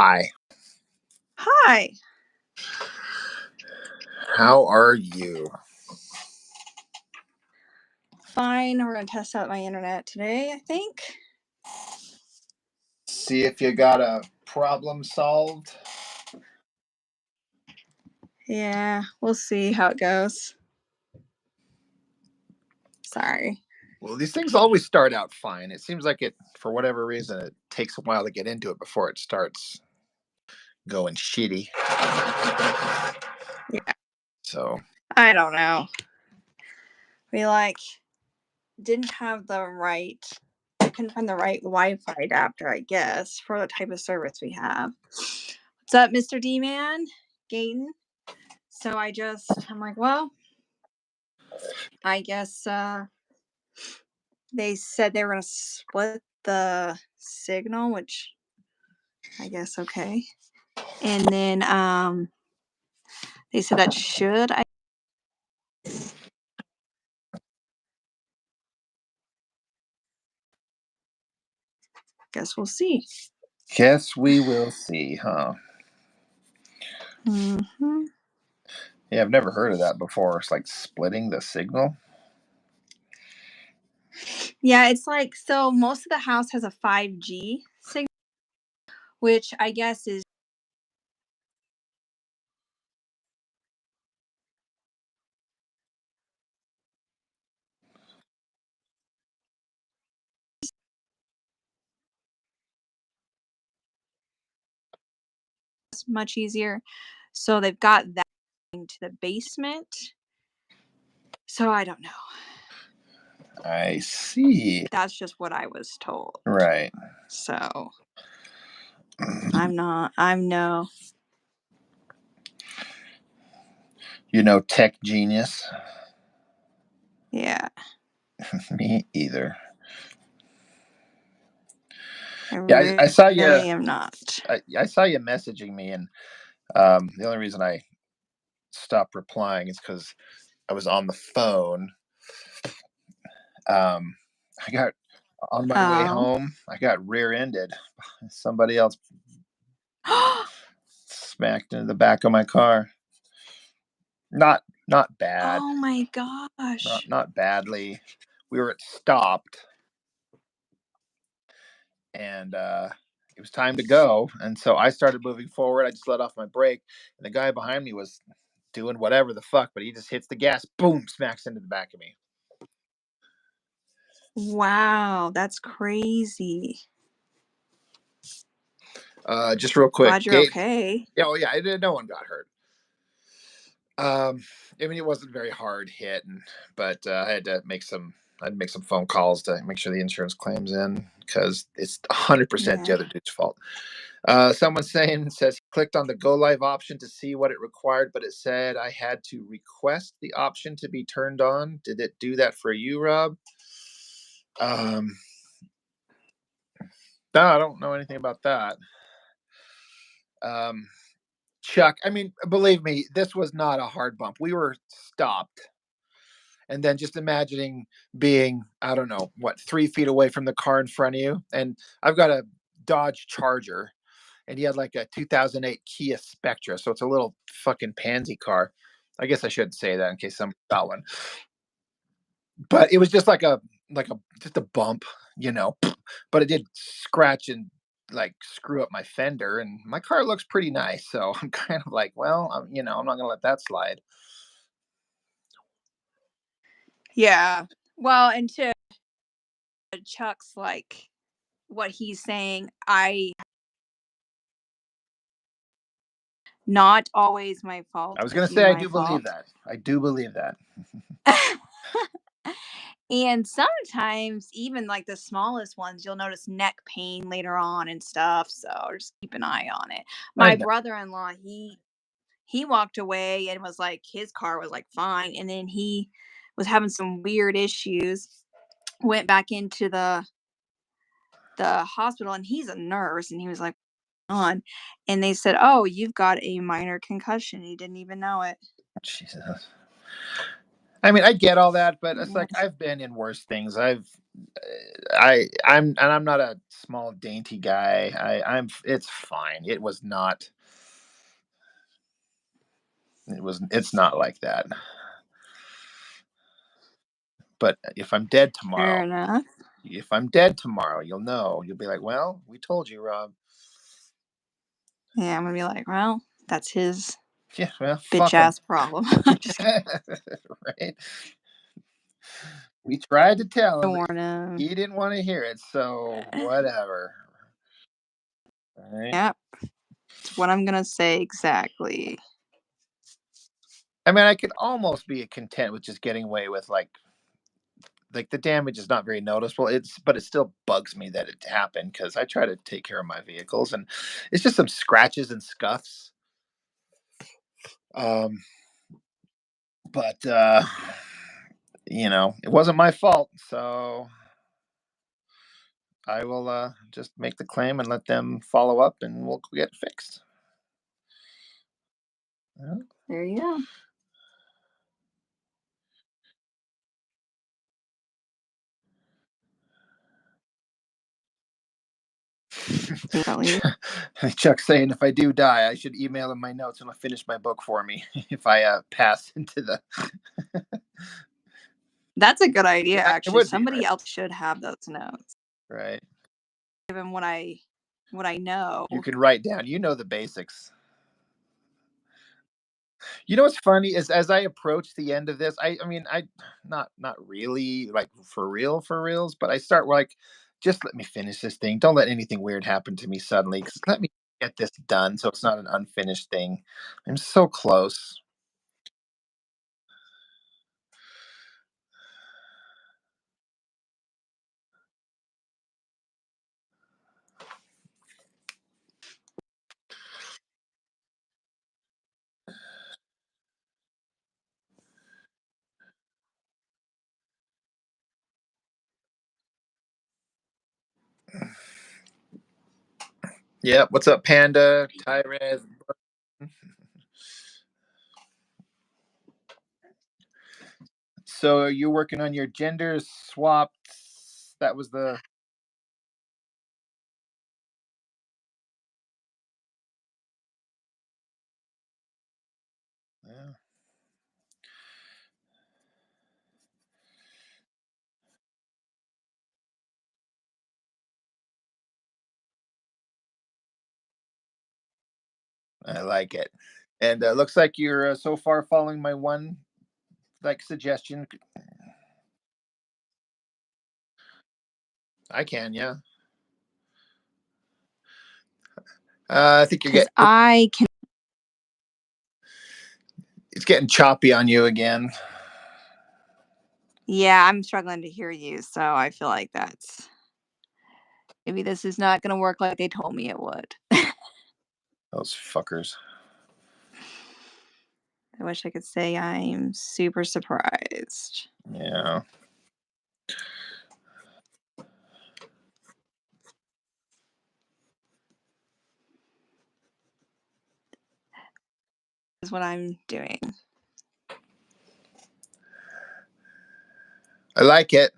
Hi. Hi. How are you? Fine. We're going to test out my internet today, I think. See if you got a problem solved. Yeah, we'll see how it goes. Sorry. Well, these things always start out fine. It seems like for whatever reason, it takes a while to get into it before it starts going shitty. Yeah. So. I don't know. We didn't have the right, couldn't find the right Wi-Fi adapter, I guess, for the type of service we have. What's up, Mr. D-Man? Gaten? So I'm like, well, I guess they said they were going to split the signal, which I guess okay. And then they said that guess we'll see. Guess we will see, huh? Mm-hmm. Yeah, I've never heard of that before. It's like splitting the signal. Yeah, it's like, so most of the house has a 5G signal, which I guess is much easier. So they've got that into the basement. So I don't know. I see. That's just what I was told. Right. So I'm no. Tech genius. Yeah. Me either. I saw you. really am not. I saw you messaging me, and the only reason I stopped replying is because I was on the phone. I got on my way home. I got rear-ended. Somebody else smacked into the back of my car. Not bad. Oh my gosh. Not badly. We were stopped, and it was time to go. And so I started moving forward. I just let off my brake, and the guy behind me was doing whatever the fuck, but he just hits the gas, boom, smacks into the back of me. Wow, that's crazy. Just real quick. Glad you're okay. Oh yeah, no one got hurt. I mean, it wasn't very hard hit, but I had to make some phone calls to make sure the insurance claims in, because it's 100% the other dude's fault. Someone says he clicked on the go live option to see what it required, but it said I had to request the option to be turned on. Did it do that for you, Rob? No, I don't know anything about that. Chuck, I mean, believe me, this was not a hard bump. We were stopped. And then just imagining being, I don't know, 3 feet away from the car in front of you. And I've got a Dodge Charger, and he had like a 2008 Kia Spectra. So it's a little fucking pansy car. I guess I shouldn't say that in case someone got one. But it was just just a bump, but it did scratch and screw up my fender, and my car looks pretty nice. So I'm kind of like, well, I'm not going to let that slide. Yeah. Well, and to Chuck's what he's saying, not always my fault. I was going to say, I do believe that. I do believe that. And sometimes even the smallest ones, you'll notice neck pain later on and stuff. So just keep an eye on it. My brother-in-law, he walked away and was his car was fine. And then he was having some weird issues, went back into the hospital, and he's a nurse, and he was on, and they said, oh, you've got a minor concussion. He didn't even know it. Jesus. I mean, I get all that, but it's I've been in worse things. I've I'm not a small dainty guy. I'm it's fine. It was not. It's not like that. But Fair enough. if I'm dead tomorrow, you'll know. You'll be like, well, we told you, Rob. Yeah, I'm gonna be like, well, that's his Yeah, well, bitch fuck him. ass problem. Just Right? We tried to tell gonna him. warn him. He didn't want to hear it, so whatever. Right? Yep, it's what I'm gonna say exactly. I mean, I could almost be content with just getting away with like the damage is not very noticeable. But it still bugs me that it happened because I try to take care of my vehicles and it's just some scratches and scuffs. Um, but it wasn't my fault, so I will just make the claim and let them follow up, and we'll get it fixed. Yeah. There you go. Chuck saying if I do die, I should email him my notes and he'll finish my book for me if I pass into the. That's a good idea, Yeah, it actually. would be Somebody right. else should have those notes. Right. Given what I know. You can write down. You know the basics. You know what's funny is as I approach the end of this, I mean, not really like for reals, but I start like, just let me finish this thing. Don't let anything weird happen to me suddenly. Because let me get this done, so it's not an unfinished thing. I'm so close. Yeah. What's up, Panda? Tyrez. So you're working on your gender swapped. That was the. Yeah, I like it. And looks like you're so far following my one like suggestion. I can, yeah. I think you're Because getting I can. it's getting choppy on you again. Yeah, I'm struggling to hear you, so I feel like maybe this is not gonna work like they told me it would. Those fuckers. I wish I could say I'm super surprised. Yeah. Is what I'm doing. I like it.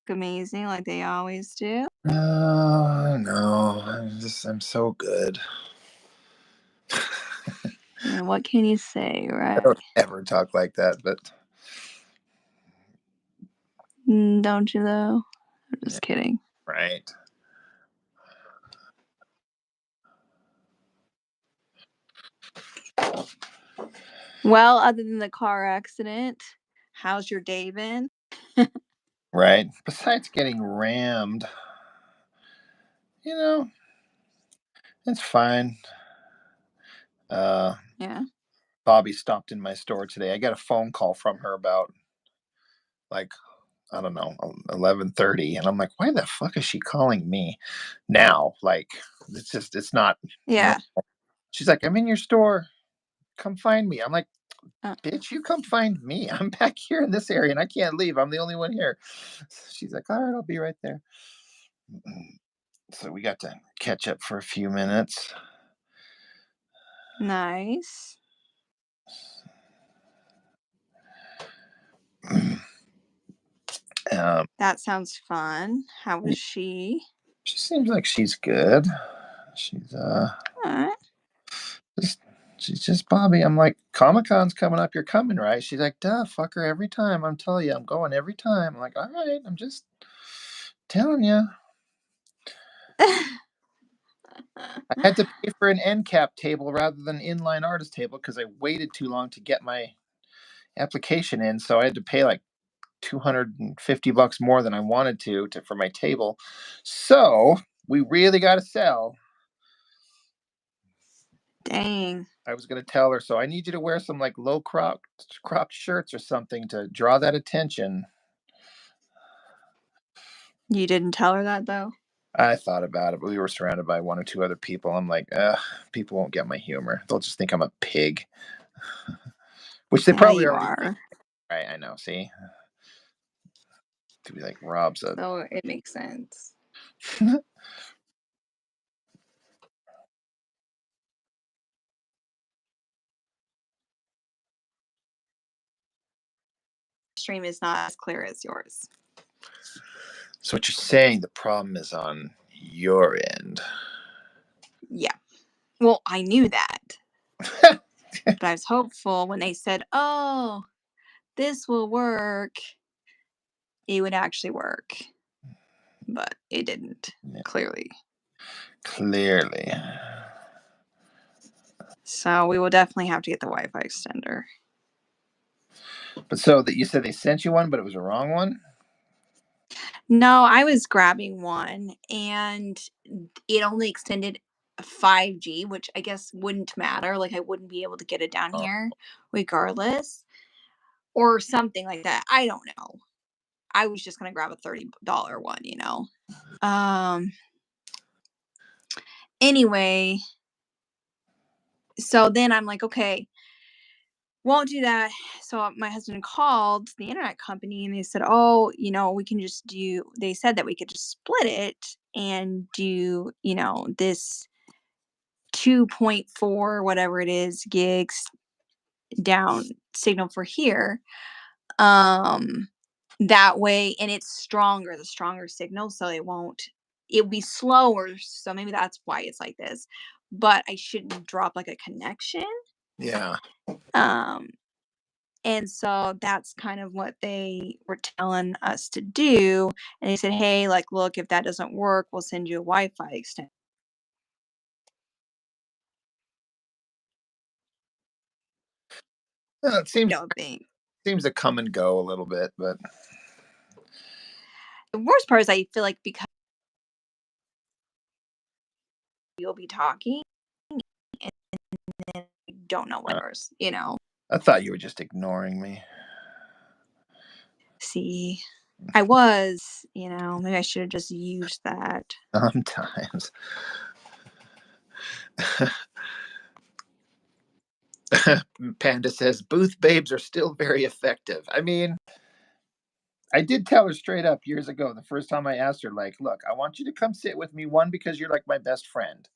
Amazing, like they always do. No. I'm so good. And what can you say, I right? don't ever talk like that, but Don't you though? I'm yeah, just kidding. right. Well, other than the car accident, how's your day been? Right. Besides getting rammed, you know, it's fine. Uh Yeah. Bobby stopped in my store today. I got a phone call from her about like I don't know 11:30, and I'm like, why the fuck is she calling me now? Like, it's not normal. Yeah. She's like, I'm in your store. Come find me. I'm like, Uh, bitch, you come find me. I'm back here in this area and I can't leave. I'm the only one here. She's like, all right, I'll be right there. So we got to catch up for a few minutes. nice. That sounds fun. How was she? She seems like she's good. She's Alright. just she's just Bobby. I'm like, Comic-Con's coming up, you're coming, right? She's like, duh, fucker, every time. I'm telling you, I'm going every time. I'm like, all right, I'm just telling you. I had to pay for an end cap table rather than inline artist table because I waited too long to get my application in, so I had to pay like $250 more than I wanted to for my table. So we really got to sell. Dang. I was going to tell her, so I need you to wear some like low cropped shirts or something to draw that attention. You didn't tell her that though? I thought about it, but we were surrounded by one or two other people. I'm like, people won't get my humor. They'll just think I'm a pig, which they Yeah, probably you already think. are. Right? I know. See, to be like Rob's a. So it makes sense. Stream is not as clear as yours. So what you're saying? The problem is on your end. Yeah. Well, I knew that. But I was hopeful when they said, oh, this will work, it would actually work. But it didn't, Yeah, clearly. clearly. So we will definitely have to get the Wi-Fi extender. But so that you said they sent you one, but it was a wrong one. No, I was grabbing one and it only extended 5G, which I guess wouldn't matter. Like I wouldn't be able to get it down Oh, here regardless or something like that. I don't know. I was just going to grab a $30 one, you know. Anyway, so then I'm like, okay, won't do that. So my husband called the internet company and they said, oh, you know, we can just do, they said that we could just split it and do, you know, this 2.4, whatever it is, gigs down signal for here. Um, that way, and it's stronger, the stronger signal, so it'll be slower. So maybe that's why it's like this. But I shouldn't drop like a connection. yeah. Um, And so that's kind of what they were telling us to do. And they said, hey, like, look, if that doesn't work, we'll send you a Wi Fi extension. It seems Don't think. to come and go a little bit, but The worst part is I feel like because you'll be talking and then you don't know what yours, you know. I thought you were just ignoring me. See, I was, you know, maybe I should have just used that. Sometimes. Panda says booth babes are still very effective. I mean, I did tell her straight up years ago, the first time I asked her, like, look, I want you to come sit with me. One, because you're like my best friend.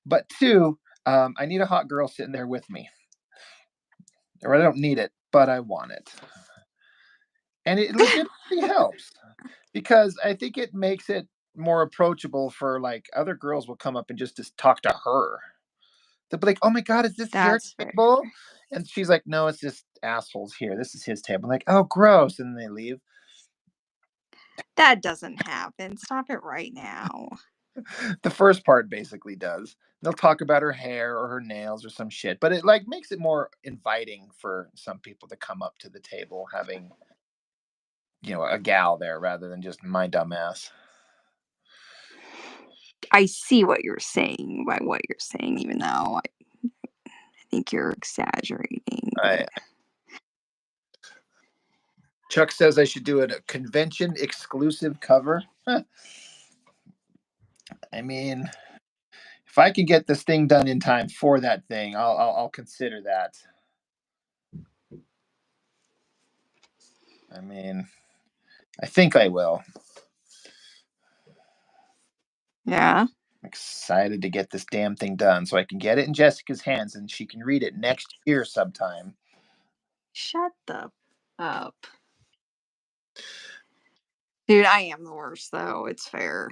But two, I need a hot girl sitting there with me. Or I don't need it, but I want it. And it legitimately helps because I think it makes it more approachable for like other girls will come up and just talk to her. They'll be like, "Oh my god, is this your That's very table?" fair. And she's like, "No, it's just assholes here. This is his table." I'm like, "Oh, gross!" And they leave. That doesn't happen. Stop it right now. The first part basically does. They'll talk about her hair or her nails or some shit, but it like makes it more inviting for some people to come up to the table having a gal there rather than just my dumb ass. I see what you're saying by what you're saying, even though I think you're exaggerating, I but Chuck says I should do a convention exclusive cover. Huh. I mean, if I can get this thing done in time for that thing, I'll consider that. I mean, I think I will. yeah. I'm excited to get this damn thing done so I can get it in Jessica's hands and she can read it next year sometime. Shut the up. Dude, I am the worst though. It's fair.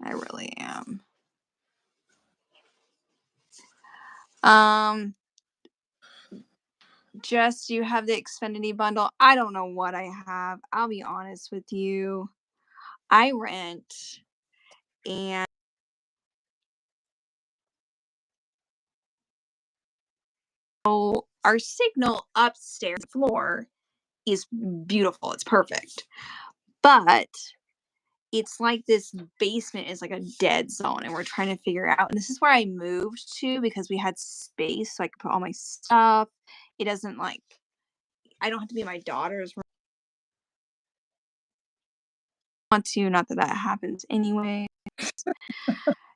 I really am. Um, just you have the Xfinity bundle. I don't know what I have. I'll be honest with you. I rent and our signal upstairs floor is beautiful. It's perfect. But it's like this basement is like a dead zone and we're trying to figure out, and this is where I moved to because we had space so I could put all my stuff. It doesn't like I don't have to be in my daughter's room. I want to, not that that happens anyway.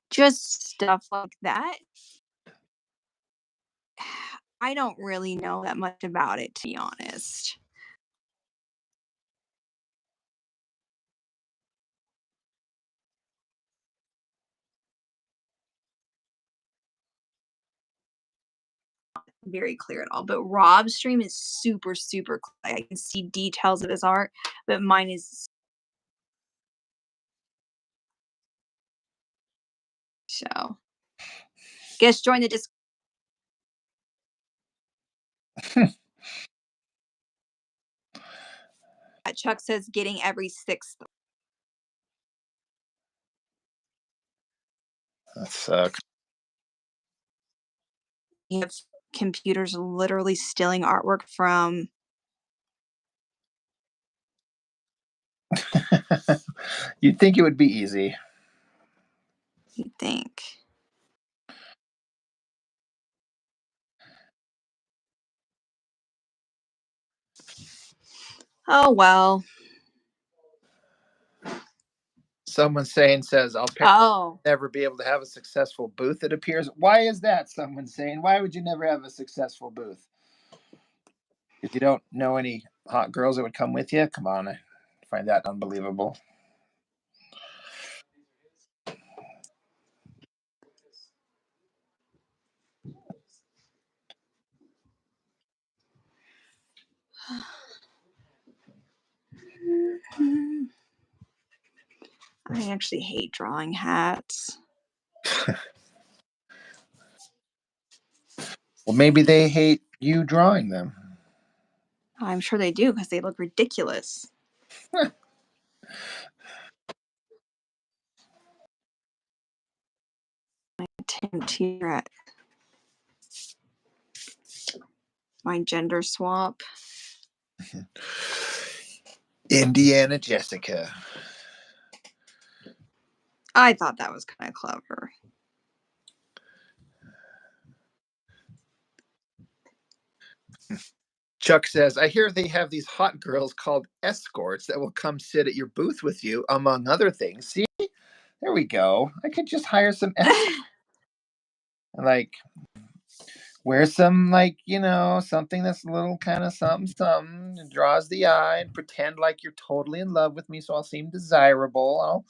Just stuff like that. I don't really know that much about it, to be honest. Very clear at all. But Rob's stream is super, super clear. I can see details of his art, but mine is so. Guess join the Discord. Chuck says getting every sixth. That sucks. You have computers literally stealing artwork from. You'd think it would be easy. You think? Oh well. Someone says, I'll Oh, never be able to have a successful booth, it appears. Why is that? Someone's saying, why would you never have a successful booth? If you don't know any hot girls that would come with you, come on. I find that unbelievable. I actually hate drawing hats. Well, maybe they hate you drawing them. I'm sure they do because they look ridiculous. Tim T-Rex. My gender swap. Indiana Jessica. I thought that was kind of clever. Chuck says, I hear they have these hot girls called escorts that will come sit at your booth with you, among other things. See, there we go. I could just hire some like wear some something that's a little kind of something and draws the eye and pretend like you're totally in love with me so I'll seem desirable. I'll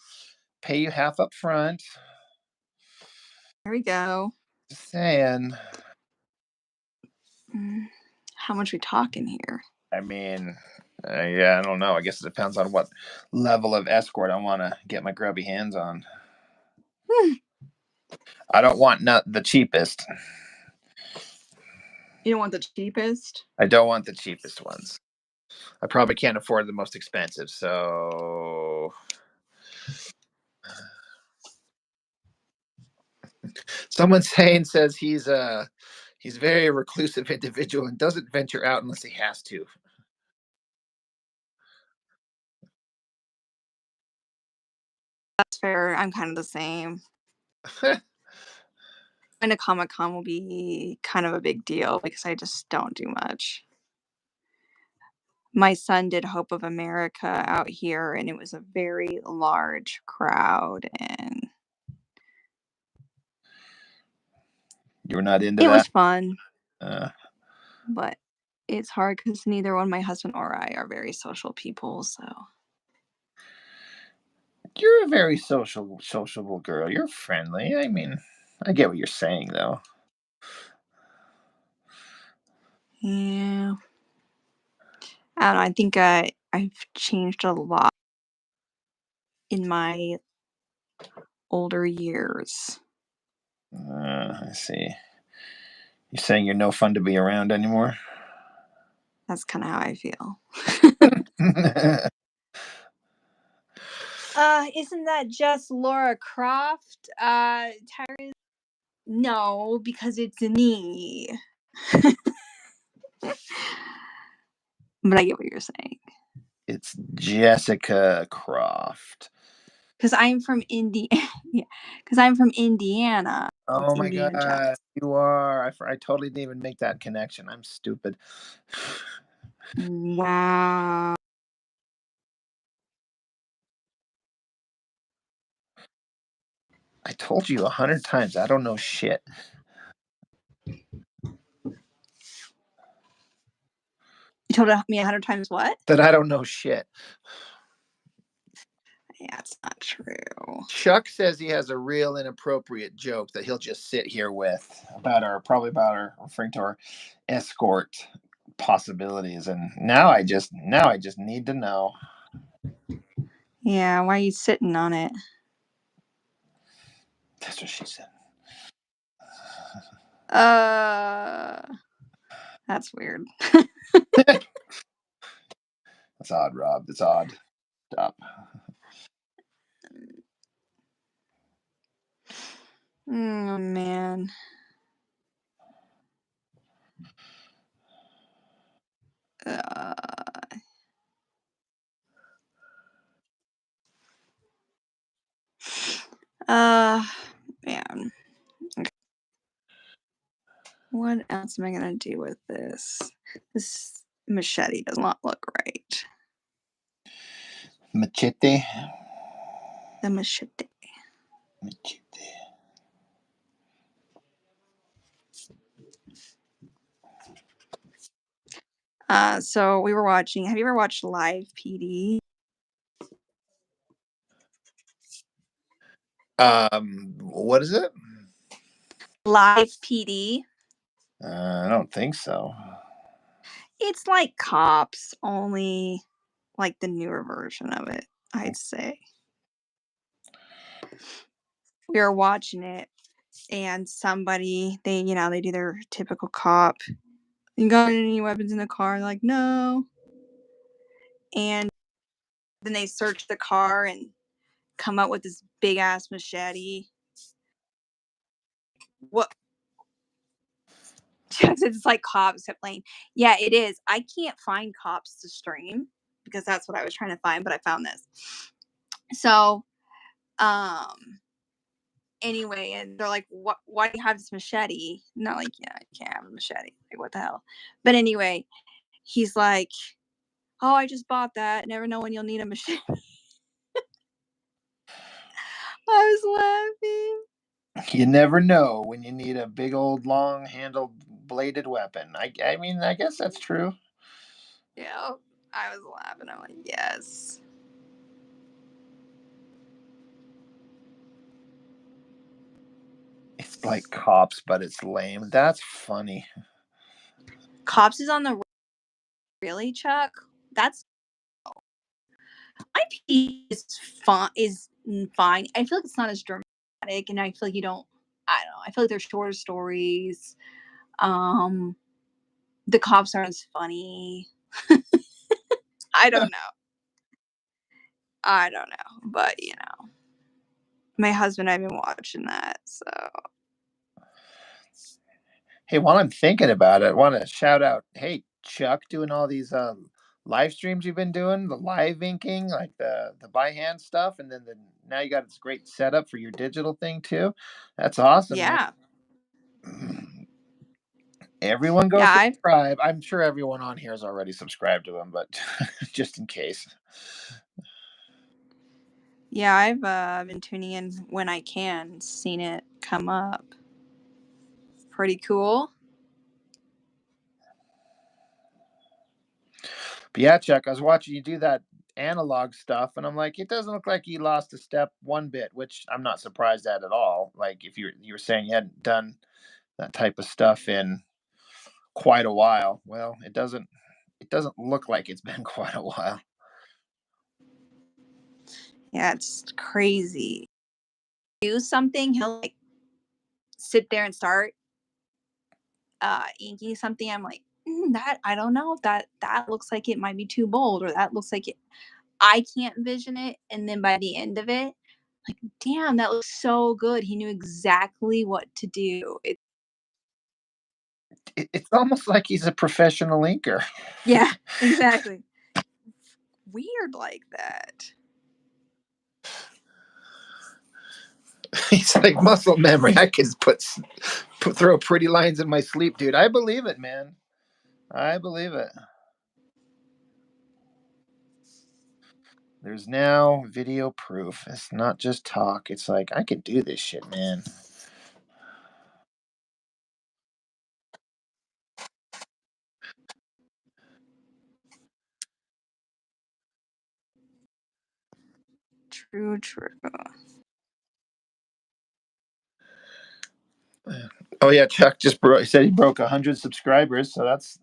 pay you half up front. There we go. Just saying. How much we talking here? I mean, yeah, I don't know. I guess it depends on what level of escort I want to get my grubby hands on. I don't want not the cheapest. You don't want the cheapest? I don't want the cheapest ones. I probably can't afford the most expensive, so someone says he's very reclusive individual and doesn't venture out unless he has to. That's fair. I'm kind of the same. Going to Comic-Con will be kind of a big deal because I just don't do much. My son did Hope of America out here, and it was a very large crowd, and You were not into it was that? fun. Uh, But it's hard because neither one my husband or I are very social people, so. you're a very sociable girl. You're friendly. I mean, I get what you're saying, though. Yeah. I don't know, I think I've changed a lot in my older years. I see. You saying you're no fun to be around anymore? That's kind of how I feel. That Isn't that just Laura Croft? No, because it's me. But I get what you're saying. it's Jessica Croft. Because I'm from Indiana. Yeah, because I'm from Indiana. It's Oh my Indiana Jones. god, you are. I totally didn't even make that connection. I'm stupid. Wow. I told you 100 times. I don't know shit. You told me 100 times what? That I don't know shit. Yeah, it's not true. Chuck says he has a real inappropriate joke that he'll just sit here with about our referring to our escort possibilities, and now I just need to know. Yeah, why are you sitting on it? That's what she said. That's weird. That's odd, Rob. That's odd. Stop. Oh man. Uh, man. Okay. What else am I gonna do with this? This machete does not look right. Machete. The machete. Machete. So we were watching. Have you ever watched Live PD? What is it? Live PD. I don't think so. It's like Cops, only like the newer version of it, I'd say. We were watching it, and somebody, they do their typical cop. You got any weapons in the car? Like, no. And then they search the car and come up with this big ass machete. What? It's like Cops kept playing. Yeah, it is. I can't find Cops to stream because that's what I was trying to find, but I found this. So, anyway, and they're like, "What? Why do you have this machete?" Not like, yeah, I can't have a machete. Like, what the hell? But anyway, he's like, "Oh, I just bought that. Never know when you'll need a machete." I was laughing. You never know when you need a big old long handled bladed weapon. I mean, I guess that's true. Yeah, I was laughing. I'm like, yes. It's like Cops, but it's lame. That's funny. Cops is on the really, Chuck. That's IP is fine. Is fine. I feel like it's not as dramatic, and I feel like you don't. I don't know. I feel like they're shorter stories. Um, the cops aren't as funny. I don't know. I don't know, but my husband and I've been watching that. So Hey, while I'm thinking about it, I want to shout out, hey, Chuck, doing all these live streams you've been doing, the live inking, like the by hand stuff, and then now you got this great setup for your digital thing too. That's awesome, man. yeah, Everyone go yeah, I've subscribe. I'm sure everyone on here is already subscribed to him, but just in case. yeah, I've been tuning in when I can, seen it come up. Pretty cool. But yeah, Chuck, I was watching you do that analog stuff, and I'm like, it doesn't look like you lost a step one bit, which I'm not surprised at all. Like if you were saying you hadn't done that type of stuff in quite a while. Well, it doesn't look like it's been quite a while. Yeah, it's crazy. Do something, he'll like sit there and start inking something. I'm like, that I don't know if that looks like it might be too bold, or that looks like it. I can't vision it. And then by the end of it, like, damn, that looks so good. He knew exactly what to do. It's almost like he's a professional inker. Yeah, exactly. Weird like that. He's like muscle memory. I can throw pretty lines in my sleep, dude. I believe it, man. I believe it. There's now video proof. It's not just talk. It's like I can do this shit, man. True, true. Oh yeah, Chuck just said he broke 100 subscribers. So that's,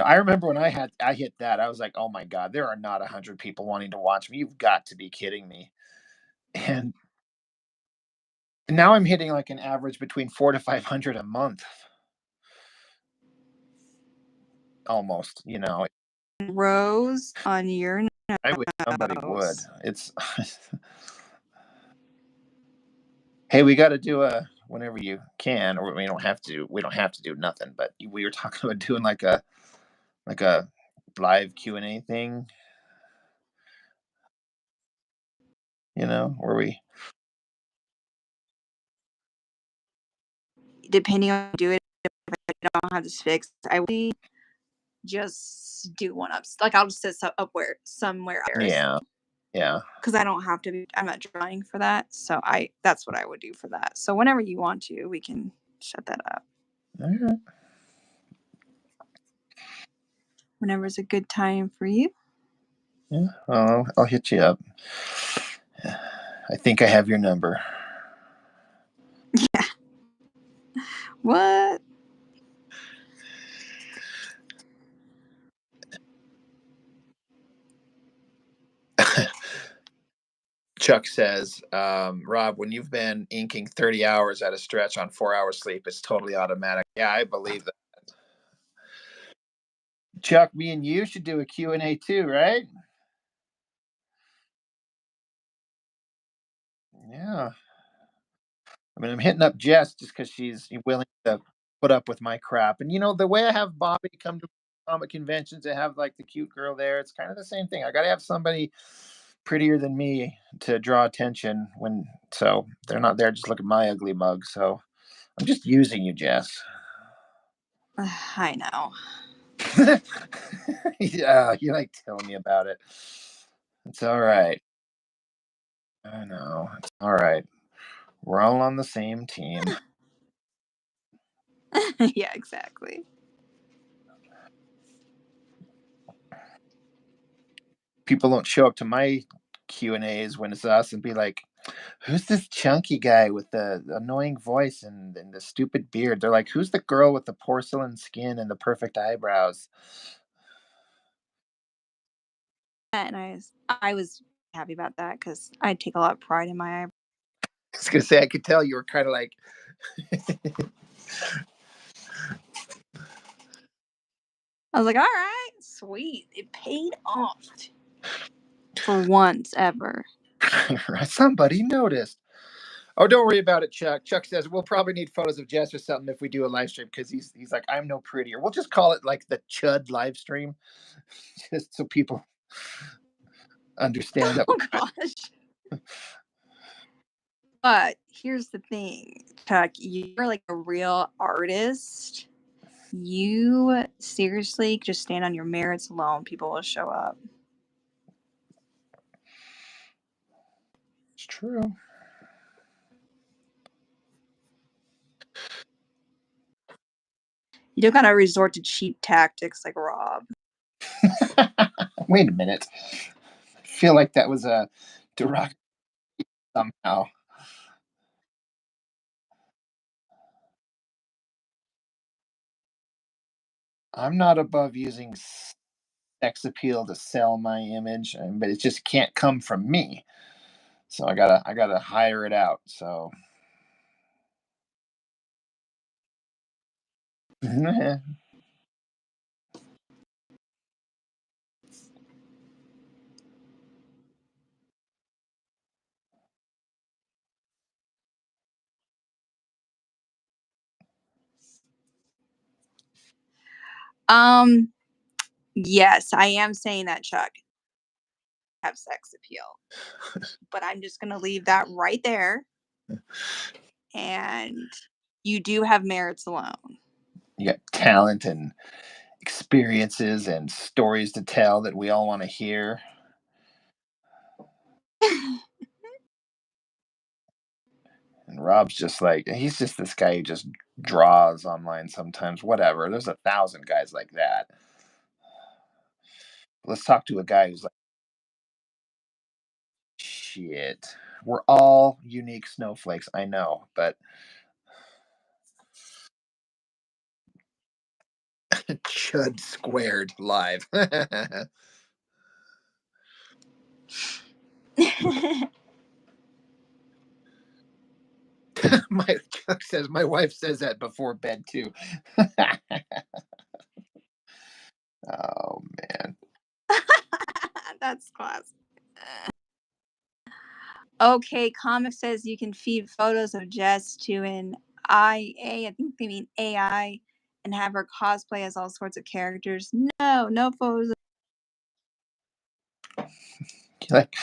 I remember when I hit that, I was like, oh my god, there are not 100 people wanting to watch me. You've got to be kidding me. And now I'm hitting like an average between 400 to 500 a month, almost. Rose on your I wish somebody would. nose. It's hey, we got to do a whenever you can, or we don't have to. We don't have to do nothing. But we were talking about doing like a live Q&A thing, where we. Depending on how you do it, if I don't have this fixed, I will just do one ups. Like I'll just sit up where somewhere else. Yeah, yeah. Because I don't have to be. I'm not drawing for that, so that's what I would do for that. So whenever you want to, we can shut that up. All right. Whenever's a good time for you. Yeah, well, I'll hit you up. I think I have your number. Yeah. What? Chuck says, Rob, when you've been inking 30 hours at a stretch on 4 hours sleep, it's totally automatic. Yeah, I believe that. Chuck, me and you should do a Q&A too, right? Yeah. I mean, I'm hitting up Jess just because she's willing to put up with my crap. And the way I have Bobby come to comic conventions, I have like the cute girl there. It's kind of the same thing. I got to have somebody prettier than me to draw attention so they're not there just look at my ugly mug. So I'm just using you, Jess. I know. Yeah, you like telling me about it. It's all right. I know. It's all right. We're all on the same team. Yeah, exactly. People don't show up to my Q&As when it's us and be like, who's this chunky guy with the annoying voice and the stupid beard? They're like, who's the girl with the porcelain skin and the perfect eyebrows? And I was happy about that because I take a lot of pride in my eyebrows. I was gonna say, I could tell you were kind of like, I was like, all right, sweet. It paid off for once ever. somebody noticed. Oh, don't worry about it, Chuck. Chuck says we'll probably need photos of Jess or something if we do a live stream because he's like, I'm no prettier. We'll just call it like the Chud live stream, just so people understand that. Oh gosh. But here's the thing, Chuck, you're like a real artist. You seriously just stand on your merits alone. People will show up. It's true. You don't gotta resort to cheap tactics like Rob. Wait a minute. I feel like that was a derogatory somehow. I'm not above using sex appeal to sell my image, but it just can't come from me. So I gotta hire it out. So Um, yes, I am saying that, Chuck, have sex appeal, but I'm just gonna leave that right there. And you do have merits alone. you got talent and experiences and stories to tell that we all want to hear. And Rob's just like, he's just this guy who just draws online sometimes. Whatever. There's 1,000 guys like that. Let's talk to a guy who's like, shit. We're all unique snowflakes. I know, but Chud squared live. My Chuck says my wife says that before bed too. Oh man. That's class. Okay, comic says you can feed photos of Jess to an IA, I think they mean AI, and have her cosplay as all sorts of characters. No, no photos. You're like,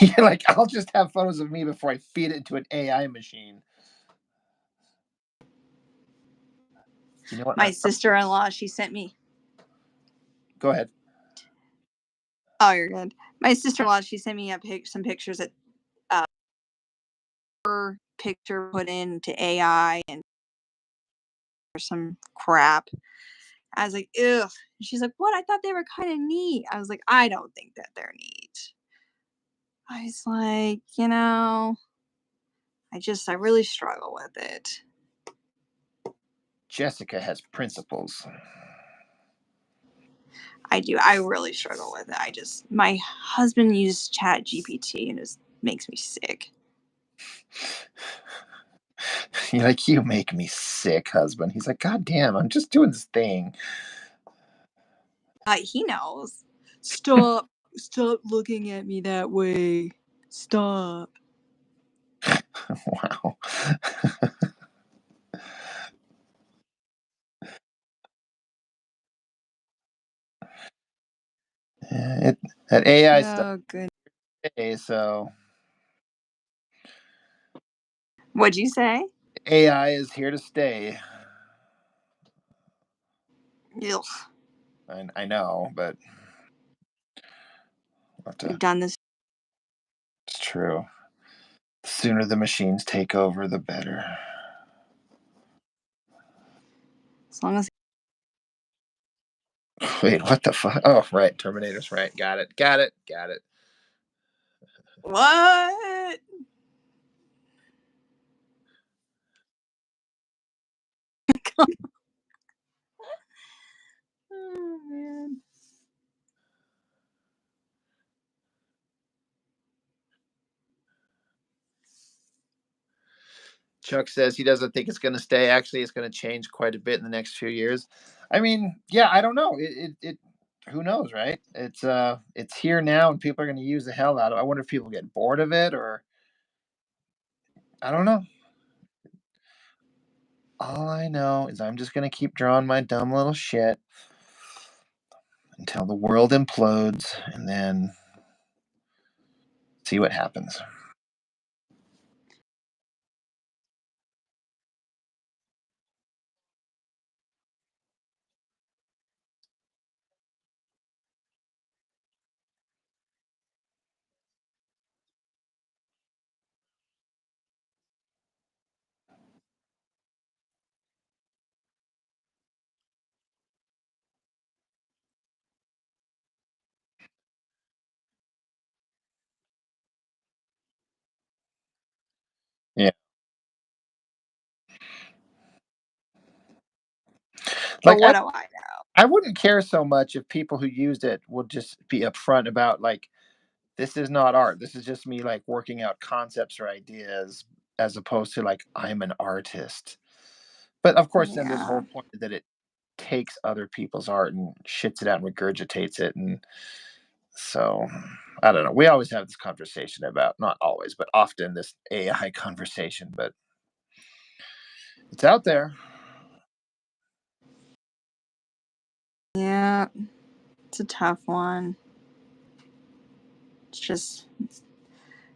you're like, I'll just have photos of me before I feed it into an AI machine. You know what? My sister-in-law, she sent me. Go ahead. Oh, you're good. My sister-in-law, she sent me some pictures that her picture put into AI and some crap. I was like, ugh. She's like, what? I thought they were kind of neat. I was like, I don't think that they're neat. I was like, I really struggle with it. Jessica has principles. I do. I really struggle with it. My husband used Chat GPT and it just makes me sick. You're like, you make me sick, husband. He's like, God damn, I'm just doing this thing. He knows. Stop. Stop looking at me that way. Stop. Wow. That AI stuff. Oh, good. So What'd you say? AI is here to stay. Ugh. I know, but We've done this. it's true. The sooner the machines take over, the better. As long as. Wait, what the fuck? Oh, right. Terminator's right. Got it. Got it. Got it. What? Oh, man. Chuck says he doesn't think it's going to stay. Actually, it's going to change quite a bit in the next few years. I mean, yeah, I don't know. Who knows, right? It's here now, and people are going to use the hell out of it. I wonder if people get bored of it, or I don't know. All I know is I'm just going to keep drawing my dumb little shit until the world implodes, and then see what happens. Yeah, But like what do I know? I wouldn't care so much if people who used it would just be upfront about like, this is not art. This is just me like working out concepts or ideas, as opposed to like I'm an artist. But of course, then there's a Yeah. whole point that it takes other people's art and shits it out and regurgitates it, and so I don't know. We always have this conversation about, not always, but often, this AI conversation, but it's out there. Yeah. It's a tough one. It's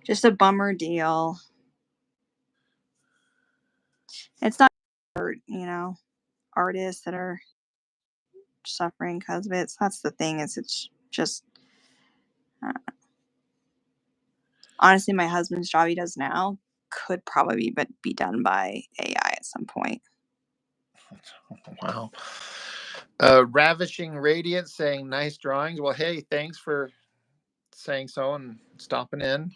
just a bummer deal. It's not art, artists that are suffering because of it. So that's the thing. Is it's just uh, honestly, my husband's job he does now could probably be done by AI at some point. Wow. Ravishing Radiance saying nice drawings. Well, hey, thanks for saying so and stopping in.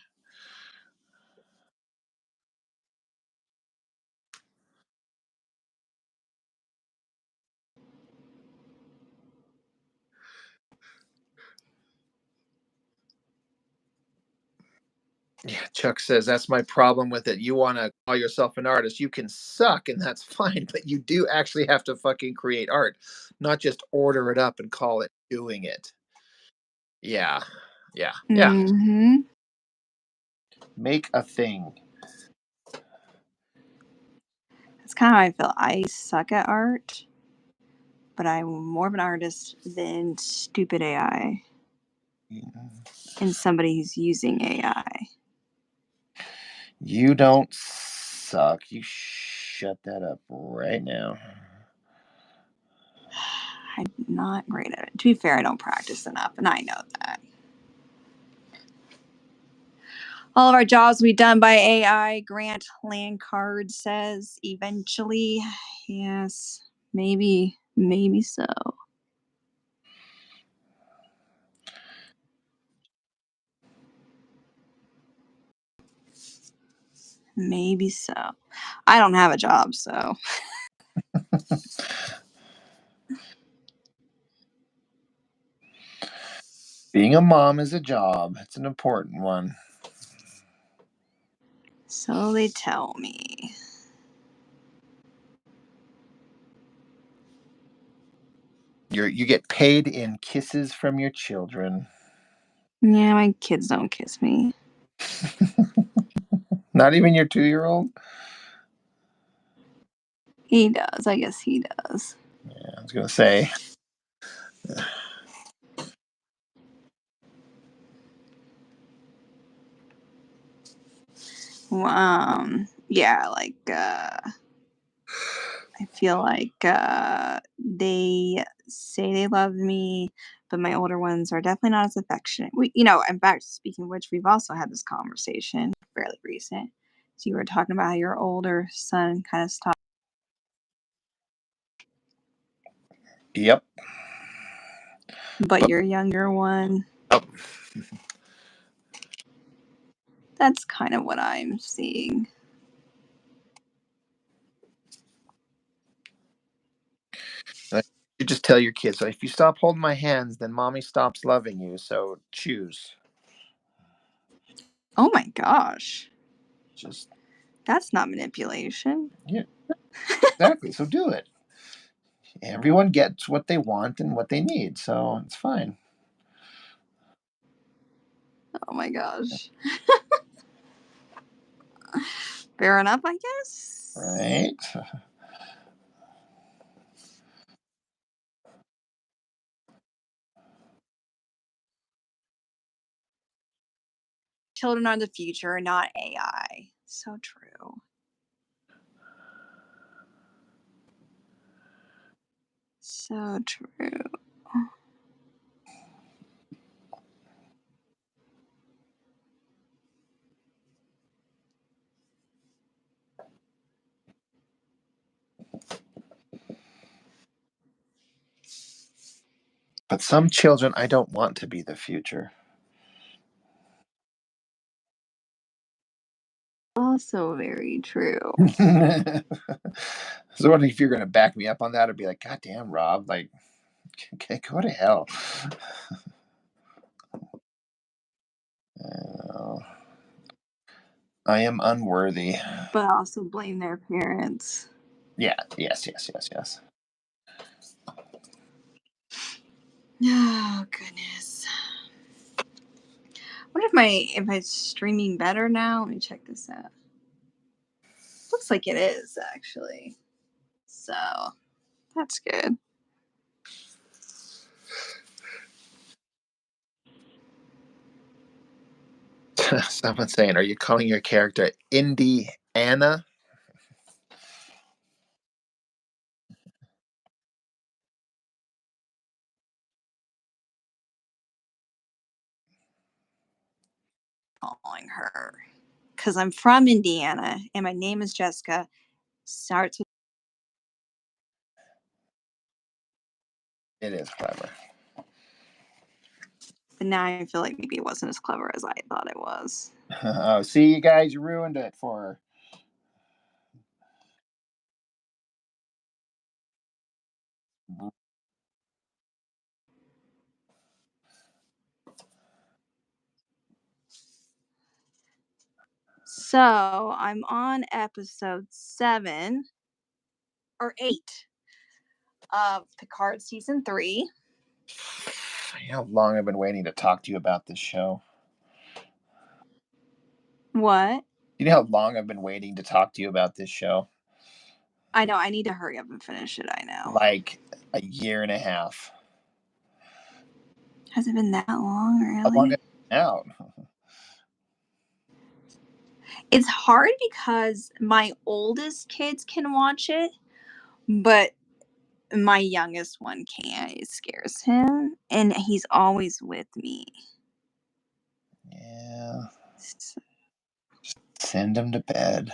Yeah, Chuck says that's my problem with it. You want to call yourself an artist, you can suck, and that's fine, but you do actually have to fucking create art, not just order it up and call it doing it. Yeah, yeah, yeah. Mm-hmm. Make a thing. That's kind of how I feel. I suck at art, but I'm more of an artist than stupid AI and somebody who's using AI. You don't suck. You shut that up right now. I'm not great at it. To be fair, I don't practice enough, and I know that. All of our jobs will be done by AI. Grant Landcard says eventually. Yes, maybe so. Maybe so. I don't have a job, so. Being a mom is a job. It's an important one. So they tell me. You get paid in kisses from your children. Yeah, my kids don't kiss me. Not even your 2-year-old? He does. I guess he does. Yeah, I was gonna say. Yeah, like I feel like they say they love me, but my older ones are definitely not as affectionate. In fact, speaking of which, we've also had this conversation fairly recent. So you were talking about how your older son kind of stopped, Yep. but But your younger one, oh, that's kind of what I'm seeing. you just tell your kids, so if you stop holding my hands, then mommy stops loving you. So choose. Oh my gosh, Just that's not manipulation. yeah, exactly. So do it. Everyone gets what they want and what they need, so it's fine. Oh my gosh. Fair enough, I guess. Right? Children are the future, not AI. So true. So true. But some children, I don't want to be the future. Also very true. So, what if you're going to back me up on that, or be like, God damn, Rob, like, Okay, go to hell. Uh, I am unworthy. but also blame their parents. Yeah, yes. Oh goodness. I wonder if my streaming better now. Let me check this out. Looks like it is actually. So that's good. Someone's saying, are you calling your character Indiana? Calling her because I'm from Indiana and my name is Jessica. Starts with, It is clever. but now I feel like maybe it wasn't as clever as I thought it was. Oh, see, you guys, you ruined it for her. So I'm on episode 7 or 8 of Picard season 3. You know how long I've been waiting to talk to you about this show? What? You know how long I've been waiting to talk to you about this show? I know I need to hurry up and finish it. I know. Like a year and a half. Has it been that long, How long has really? it been out? It's hard because my oldest kids can watch it, but my youngest one can't. It scares him, and he's always with me. Yeah. So, Send him to bed.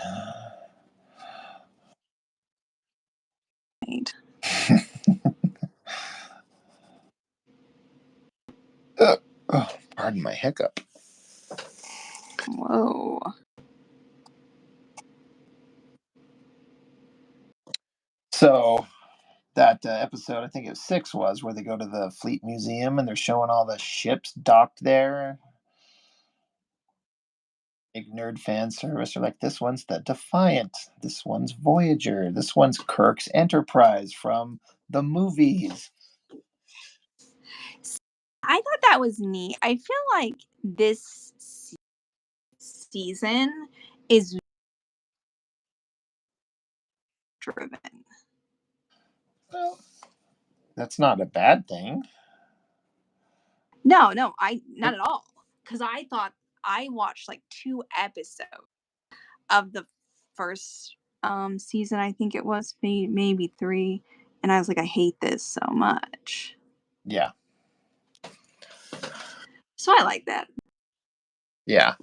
right. Oh, pardon my hiccup. Whoa. So that episode, I think it was 6, was where they go to the Fleet Museum and they're showing all the ships docked there. Big nerd fan service. They're like, this one's the Defiant. This one's Voyager. This one's Kirk's Enterprise from the movies. I thought that was neat. I feel like this season is driven. Well, that's not a bad thing. No, I not at all. Because I thought I watched like 2 episodes of the first season. I think it was maybe 3, and I was like, I hate this so much. Yeah. So I like that. Yeah.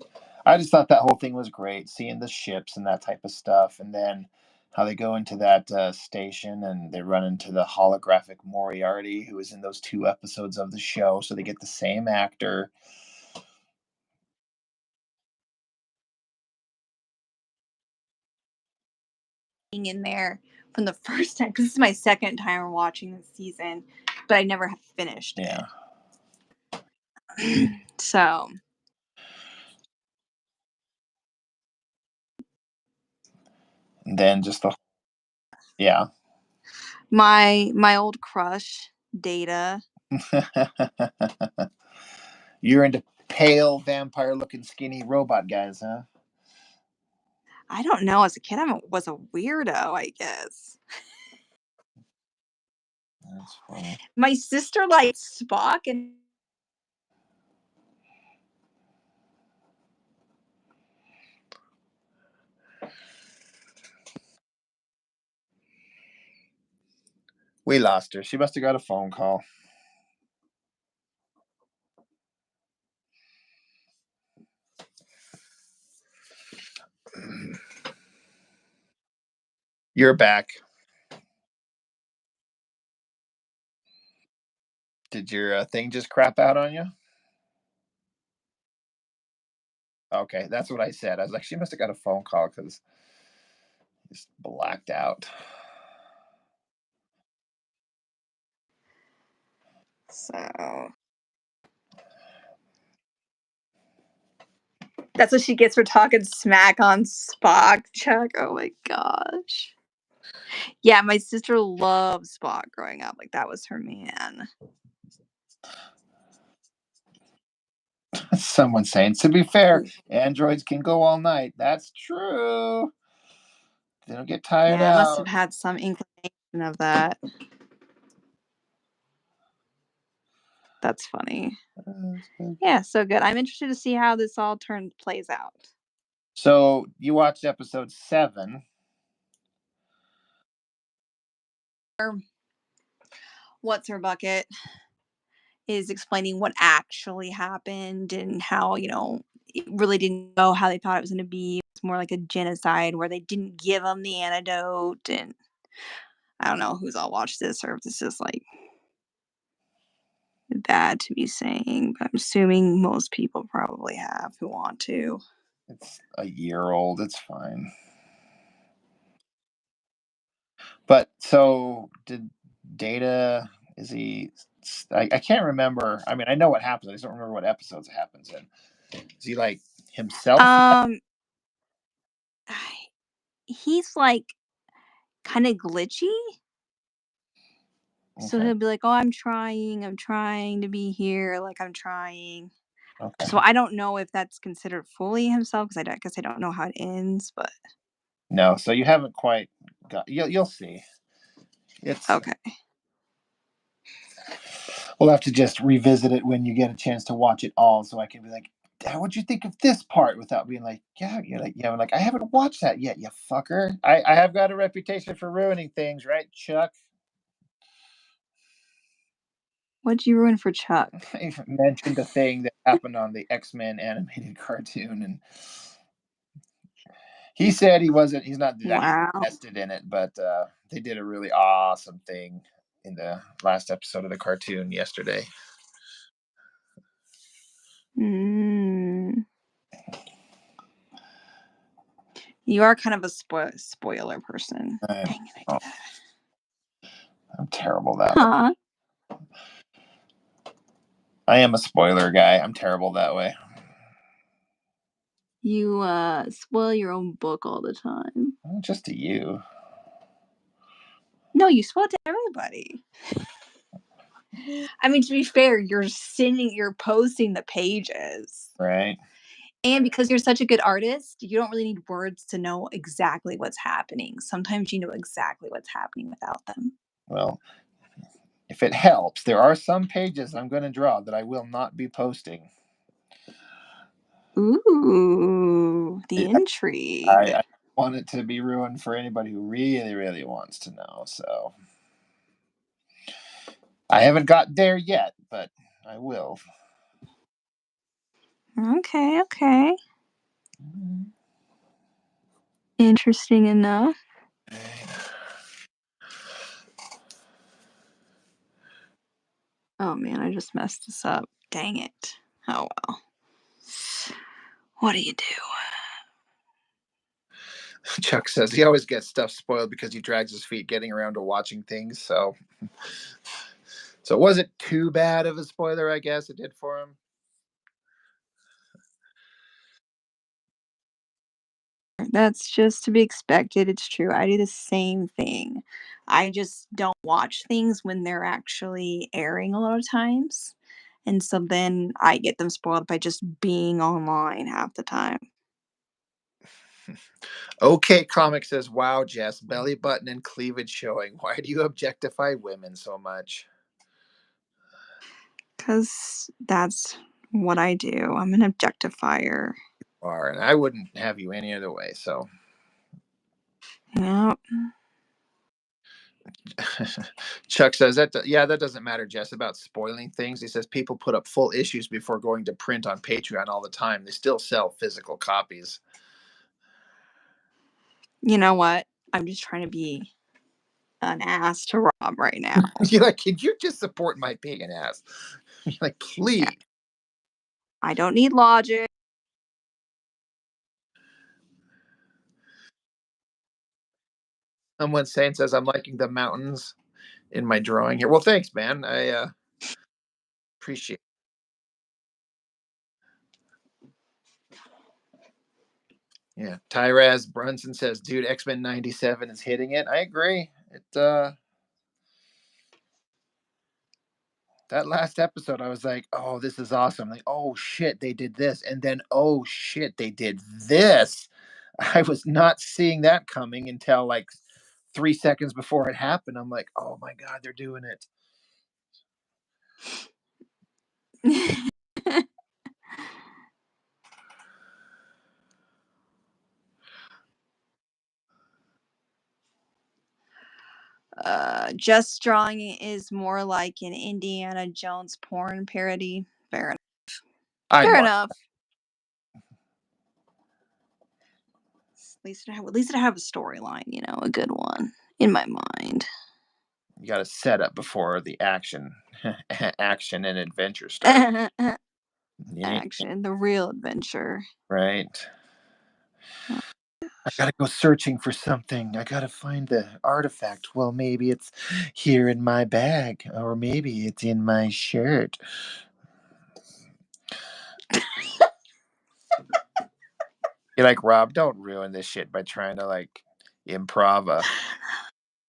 I just thought that whole thing was great, seeing the ships and that type of stuff. And then how they go into that station and they run into the holographic Moriarty, who was in those 2 episodes of the show. So they get the same actor. Being in there from the first time, because this is my second time watching this season, but I never have finished Yeah. it. So And then just the, yeah. my old crush, Data. You're into pale, vampire looking, skinny robot guys, huh? I don't know. As a kid, I was a weirdo, I guess. That's funny. My sister likes Spock, and We lost her. She must have got a phone call. You're back. Did your thing just crap out on you? Okay, that's what I said. I was like, she must have got a phone call because just blacked out. So that's what she gets for talking smack on Spock, Chuck. Oh my gosh. Yeah, my sister loved Spock growing up. Like that was her man. Someone's saying, to be fair, androids can go all night. That's true. They don't get tired Yeah, I must have out. had some inclination of that. That's funny. Yeah, so good. I'm interested to see how this all plays out. So you watched episode 7. What's her bucket is explaining what actually happened and how, it really didn't go how they thought it was going to be. It's more like a genocide where they didn't give them the antidote. And I don't know who's all watched this or if this is like bad to be saying, but I'm assuming most people probably have who want to. It's a year old. It's fine. But so did Data? Is he? I can't remember. I mean, I know what happens. I just don't remember what episodes it happens in. Is he like himself? Um, he's like kind of glitchy. So Okay. he'll be like, "Oh, I'm trying to be here, like I'm trying." Okay. So I don't know if that's considered fully himself because I guess I don't know how it ends, but No. So you haven't quite got. You'll see. It's. okay. We'll have to just revisit it when you get a chance to watch it all, so I can be like, "Dad, what'd you think of this part?" Without being like, "Yeah, you're like, yeah, I'm like, I haven't watched that yet, you fucker." I have got a reputation for ruining things, right, Chuck? What'd you ruin for Chuck? I mentioned a thing that happened on the X-Men animated cartoon, and he said he's not that Wow. invested in it, but they did a really awesome thing in the last episode of the cartoon yesterday. Mm. You are kind of a spoiler person. I'm, Dang it, I do oh, that. I'm terrible that way. Huh? I am a spoiler guy. I'm terrible that way. You spoil your own book all the time. Just to you, No, you spoil it to everybody. I mean, to be fair, you're posting the pages. right? And because you're such a good artist, you don't really need words to know exactly what's happening. Sometimes you know exactly what's happening without them. Well, if it helps, there are some pages I'm going to draw that I will not be posting. Ooh, the I, intrigue. I want it to be ruined for anybody who really, really wants to know. So I haven't got there yet, but I will. Okay, okay. Interesting enough. Oh man, I just messed this up. Dang it. Oh well. What do you do? Chuck says he always gets stuff spoiled because he drags his feet getting around to watching things. So it wasn't too bad of a spoiler, I guess it did for him. That's just to be expected. It's true. I do the same thing. I just don't watch things when they're actually airing a lot of times. And so then I get them spoiled by just being online half the time. Okay, comic says, "Wow, Jess, belly button and cleavage showing. Why do you objectify women so much?" Because that's what I do. I'm an objectifier. Are and I wouldn't have you any other way. So Yeah. Chuck says that yeah, that doesn't matter, Jess, about spoiling things. He says people put up full issues before going to print on Patreon all the time. They still sell physical copies. You know what? I'm just trying to be an ass to Rob right now. You're like, could you just support my being an ass? You're like, Yeah. please. I don't need logic. Someone saying says I'm liking the mountains in my drawing here. Well, thanks, man. Appreciate. Yeah, Tyrez Brunson says, "Dude, X-Men '97 is hitting it." I agree. That last episode, I was like, "Oh, this is awesome!" Like, "Oh shit, they did this," and then, "Oh shit, they did this." I was not seeing that coming until like 3 seconds before it happened. I'm like, "Oh my god, they're doing it." Just Drawing is more like an Indiana Jones porn parody. Fair enough. I'd Fair watch. enough. At least it have a storyline, you know, a good one in my mind. You got to set up before the action, action and adventure start. Action, the real adventure. Right. Oh, I gotta go searching for something. I gotta find the artifact. Well, maybe it's here in my bag, or maybe it's in my shirt. You're like, Rob, don't ruin this shit by trying to like improv a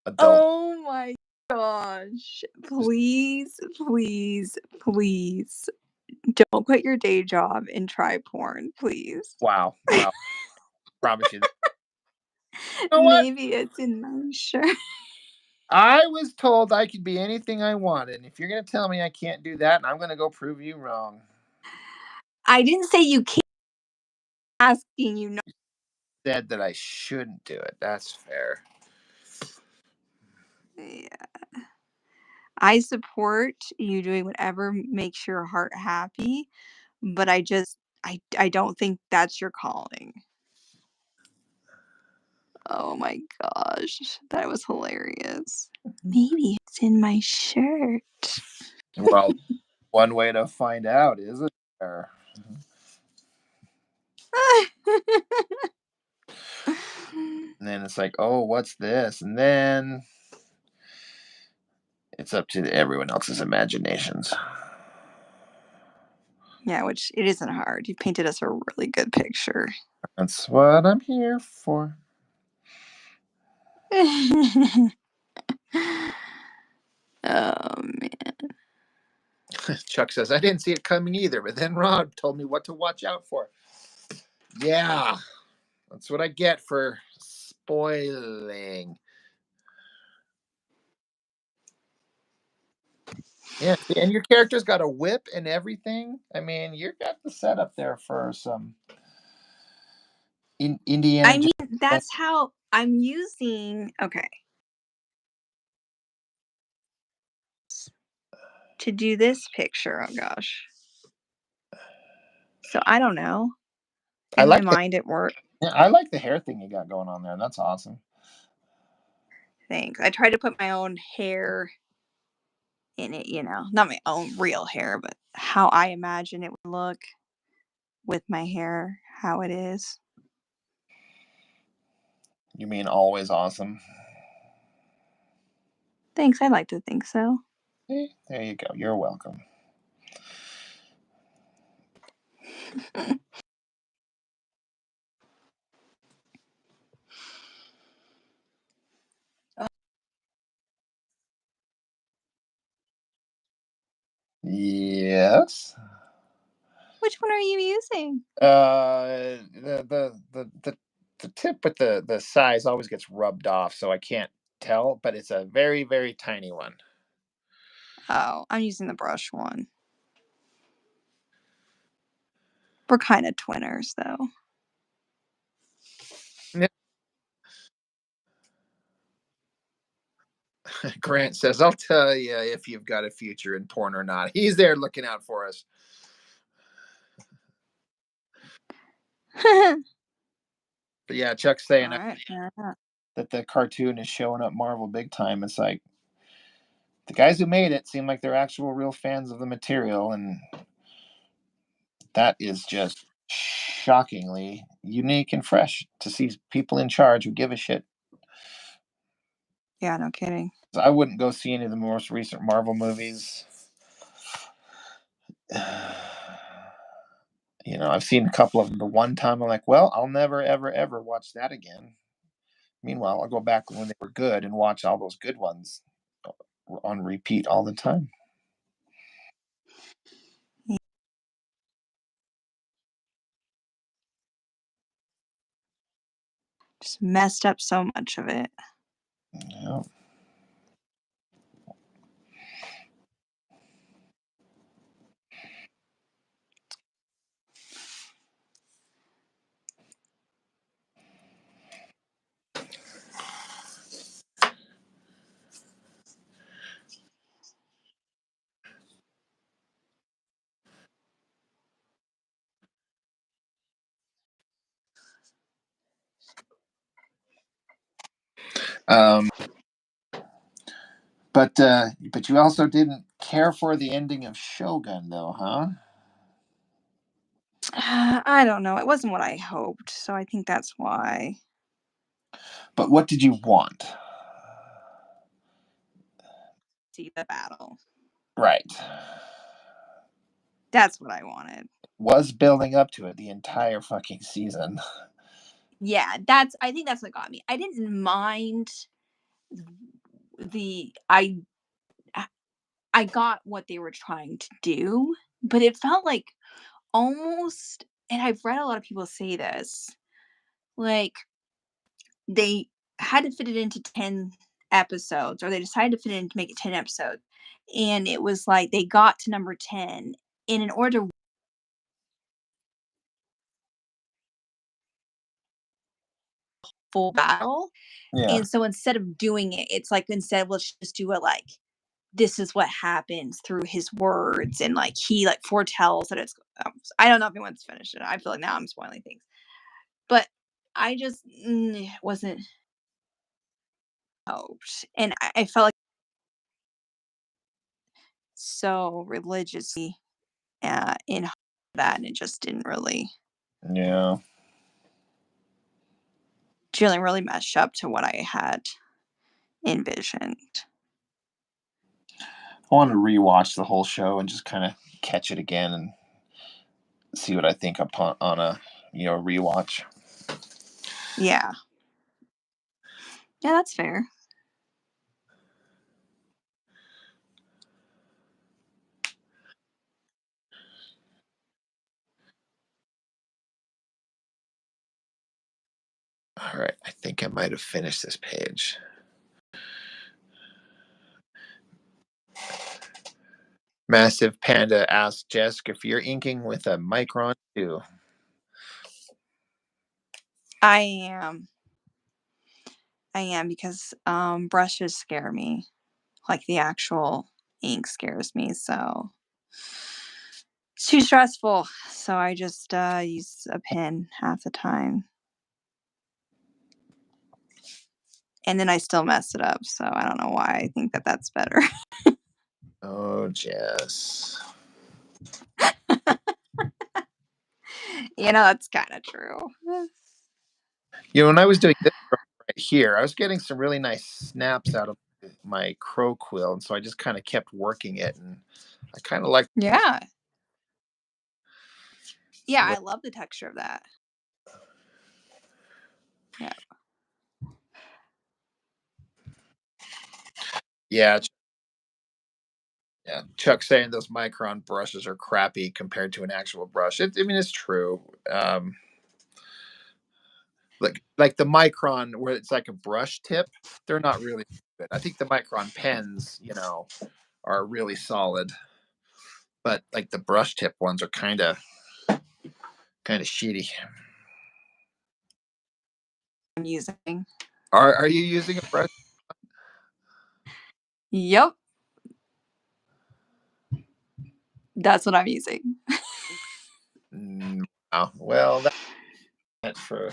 adult. oh my gosh. Please, please, please don't quit your day job and try porn, please. Wow, wow. Promise you. You know what? Maybe it's in my shirt. I was told I could be anything I wanted. And if you're gonna tell me I can't do that, I'm gonna go prove you wrong. I didn't say you can't, asking you no. Said that I shouldn't do it. That's fair. Yeah. I support you doing whatever makes your heart happy, but I don't think that's your calling. Oh my gosh, that was hilarious. Maybe it's in my shirt. Well, one way to find out is it fair. And then it's like, oh, what's this? And then it's up to everyone else's imaginations. Yeah, which it isn't hard. You painted us a really good picture. That's what I'm here for. Oh man. Chuck says, I didn't see it coming either, but then Rob told me what to watch out for. Yeah, that's what I get for spoiling. Yeah, and your character's got a whip and everything. I mean, you got the setup there for some Indiana I Jones. mean, that's how I'm using. Okay. To do this picture. Oh gosh. So I don't know. I In my like the mind, it worked. yeah, I like the hair thing you got going on there. That's awesome. Thanks. I tried to put my own hair in it, you know, not my own real hair, but how I imagine it would look with my hair, how it is. You mean always awesome? Thanks. I like to think so. There you go. You're welcome. Yes. Which one are you using? The tip with the size always gets rubbed off, so I can't tell. But it's a very very tiny one. Oh, I'm using the brush one. We're kind of twinners, though. Grant says, "I'll tell you if you've got a future in porn or not." He's there looking out for us. All But yeah, Chuck's saying right. Yeah. that the cartoon is showing up Marvel big time. It's like the guys who made it seem like they're actual real fans of the material, and that is just shockingly unique and fresh to see people in charge who give a shit. Yeah, no kidding. I wouldn't go see any of the most recent Marvel movies I've seen a couple of them the one time. I'm like, well, I'll never, ever, ever watch that again. Meanwhile, I'll go back when they were good and watch all those good ones on repeat all the time. Just messed up so much of it. Yeah. But you also didn't care for the ending of Shogun, though, huh? I don't know. It wasn't what I hoped, so I think that's why. But what did you want? See the battle. Right. That's what I wanted. Was building up to it the entire fucking season. Yeah, I think that's what got me. I didn't mind the I got what they were trying to do, but it felt like almost, and I've read a lot of people say this, like they had to fit it into 10 episodes, or they decided to fit it in to make it 10 episodes. And it was like they got to number 10, and in order to full battle. Yeah. And so instead of doing it, it's like instead let's just do it like this is what happens through his words, and like he like foretells that it's I don't know if anyone's finished it. I feel like now I'm spoiling things. But I just wasn't hoped. And I felt like so religiously in that, and it just Yeah. didn't really mesh up to what I had envisioned. I want to rewatch the whole show and just kind of catch it again and see what I think upon on a rewatch. Yeah. Yeah, that's fair. All right, I think I might have finished this page. Massive Panda asks Jessica if you're inking with a micron too. I am. I am, because brushes scare me. Like the actual ink scares me, so it's too stressful. So I just use a pen half the time. And then I still mess it up, so I don't know why I think that that's better. Oh, Jess. That's kind of true. When I was doing this right here, I was getting some really nice snaps out of my crow quill, and so I just kind of kept working it, and I kind of like. Yeah. Yeah, I love the texture of that. Yeah. Yeah, yeah. Chuck saying those micron brushes are crappy compared to an actual brush. It's true. Like the micron where it's like a brush tip, they're not really good. I think the micron pens, are really solid, but like the brush tip ones are kind of shitty. I'm using. Are you using a brush? Yep. That's what I'm using. Oh, well, that's for.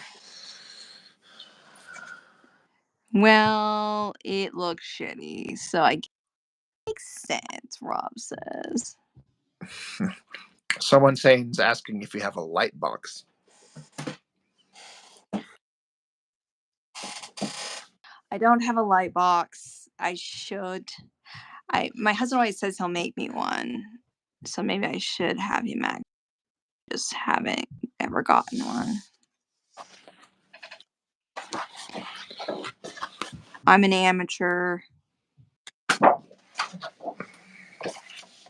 Well, it looks shitty, so I guess it makes sense, Rob says. Someone saying's asking if you have a light box. I don't have a light box. I should. My husband always says he'll make me one. So maybe I should have you, Mac. Just haven't ever gotten one. I'm an amateur.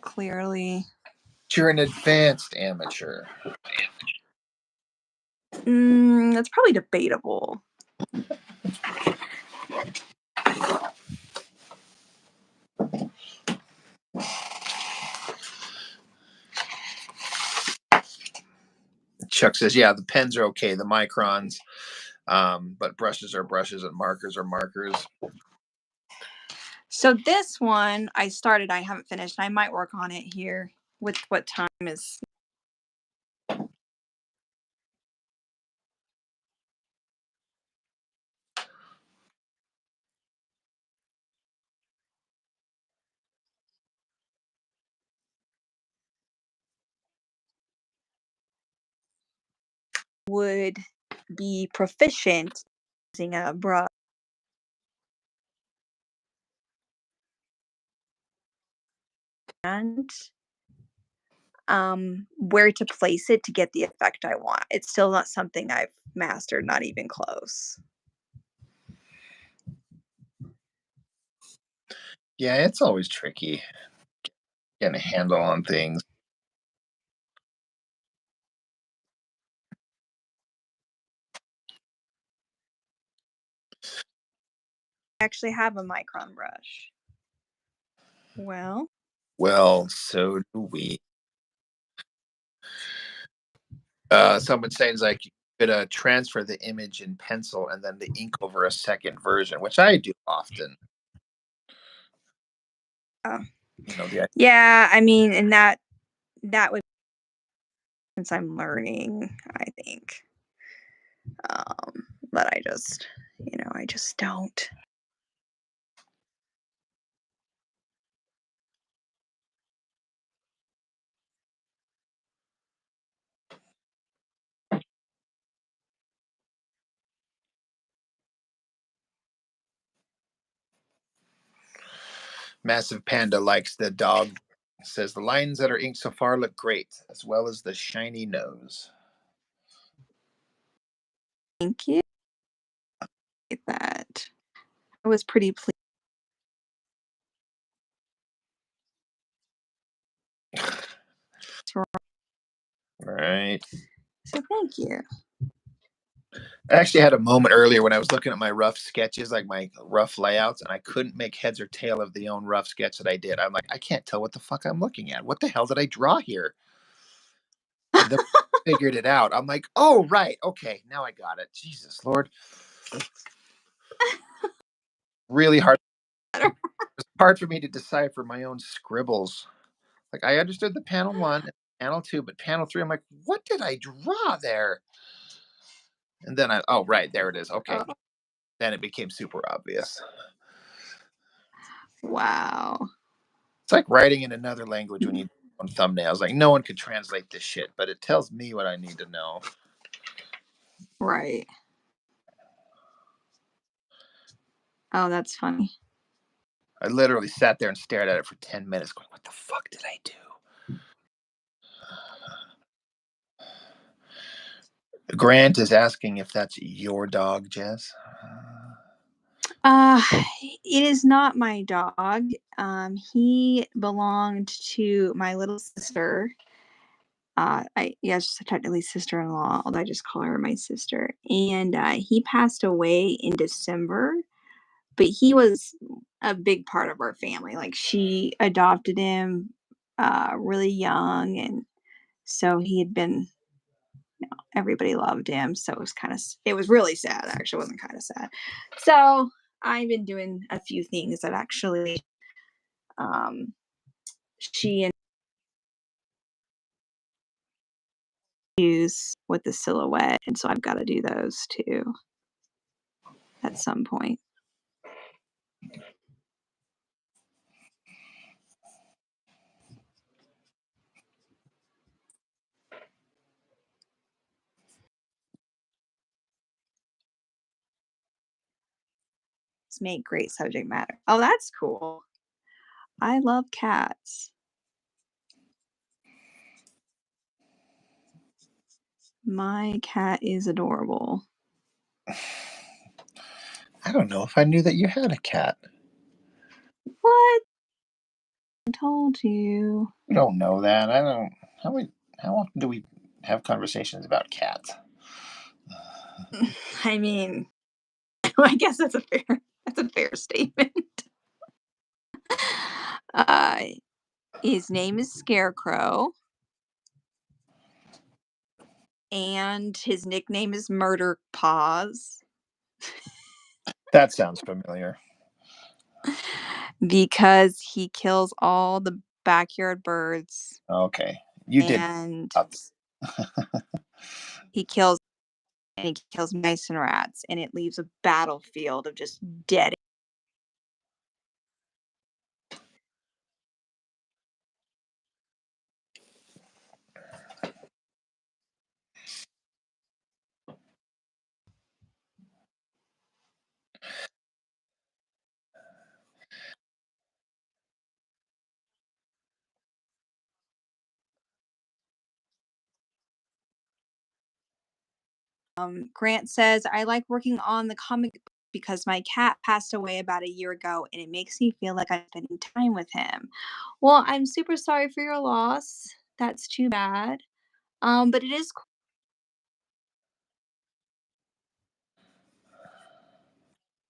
Clearly. You're an advanced amateur. That's probably debatable. Chuck says, yeah, the pens are okay, the microns, but brushes are brushes and markers are markers. So this one I started, I haven't finished. I might work on it here with what time is. Would be proficient using a brush. And where to place it to get the effect I want. It's still not something I've mastered, not even close. Yeah, it's always tricky getting a handle on things. I actually have a micron brush. Well, so do we. Someone saying like you could transfer the image in pencil and then the ink over a second version, which I do often. Uh, You know, the yeah, I mean, and that would, since I'm learning, I think. But I just, I just don't. Massive Panda likes the dog. Says the lines that are inked so far look great, as well as the shiny nose. Thank you. That I was pretty pleased. Right. So thank you. I actually had a moment earlier when I was looking at my rough sketches, like my rough layouts, and I couldn't make heads or tail of the own rough sketch that I did. I'm like, I can't tell what the fuck I'm looking at. What the hell did I draw here? And then I figured it out. I'm like, oh right, okay, now I got it. Jesus Lord, really hard. It's hard for me to decipher my own scribbles. Like I understood the panel one, and panel two, but panel three, I'm like, what did I draw there? And then oh right, there it is. Okay, Oh, then it became super obvious. wow. It's like writing in another language when you on thumbnails. Like no one could translate this shit, but it tells me what I need to know. Right. Oh, that's funny. I literally sat there and stared at it for 10 minutes, going, "What the fuck did I do?" Grant is asking if that's your dog, Jess. Uh, it is not my dog. He belonged to my little sister. She's technically sister-in-law, although I just call her my sister. And he passed away in December, but he was a big part of our family. Like she adopted him really young, and so he had been. Everybody loved him, so it was really sad. Actually, it wasn't kind of sad. So I've been doing a few things that actually um, she and use with the silhouette, and so I've got to do those too at some point. Make great subject matter. Oh, that's cool. I love cats. My cat is adorable. I don't know if I knew that you had a cat. What? I told you. You don't know that. I don't. How often do we have conversations about cats? I mean, I guess that's a fair statement. Uh, his name is Scarecrow, and his nickname is Murder Paws That sounds familiar. because he kills all the backyard birds Okay, you did. and Lots. he kills and he kills mice and rats, and it leaves a battlefield of just dead. Grant says, I like working on the comic book because my cat passed away about a year ago and it makes me feel like I'm spending time with him. Well, I'm super sorry for your loss. That's too bad. But it is cool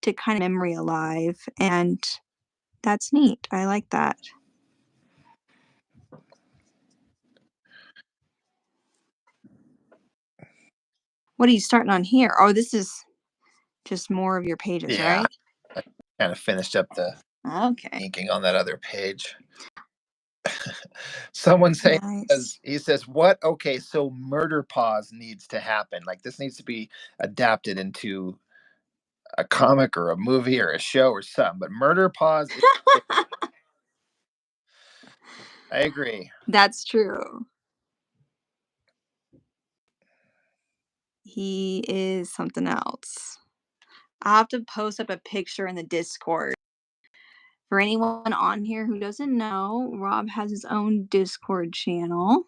to kind of memory alive, and that's neat. I like that. What are you starting on here? Oh, this is just more of your pages, Yeah, right? I kind of finished up the Okay. inking on that other page. Someone say Nice. he says, "What? Okay, so murder pause needs to happen. Like this needs to be adapted into a comic or a movie or a show or something." But murder pause, I agree. That's true. He is something else. I'll have to post up a picture in the Discord. For anyone on here who doesn't know, Rob has his own Discord channel.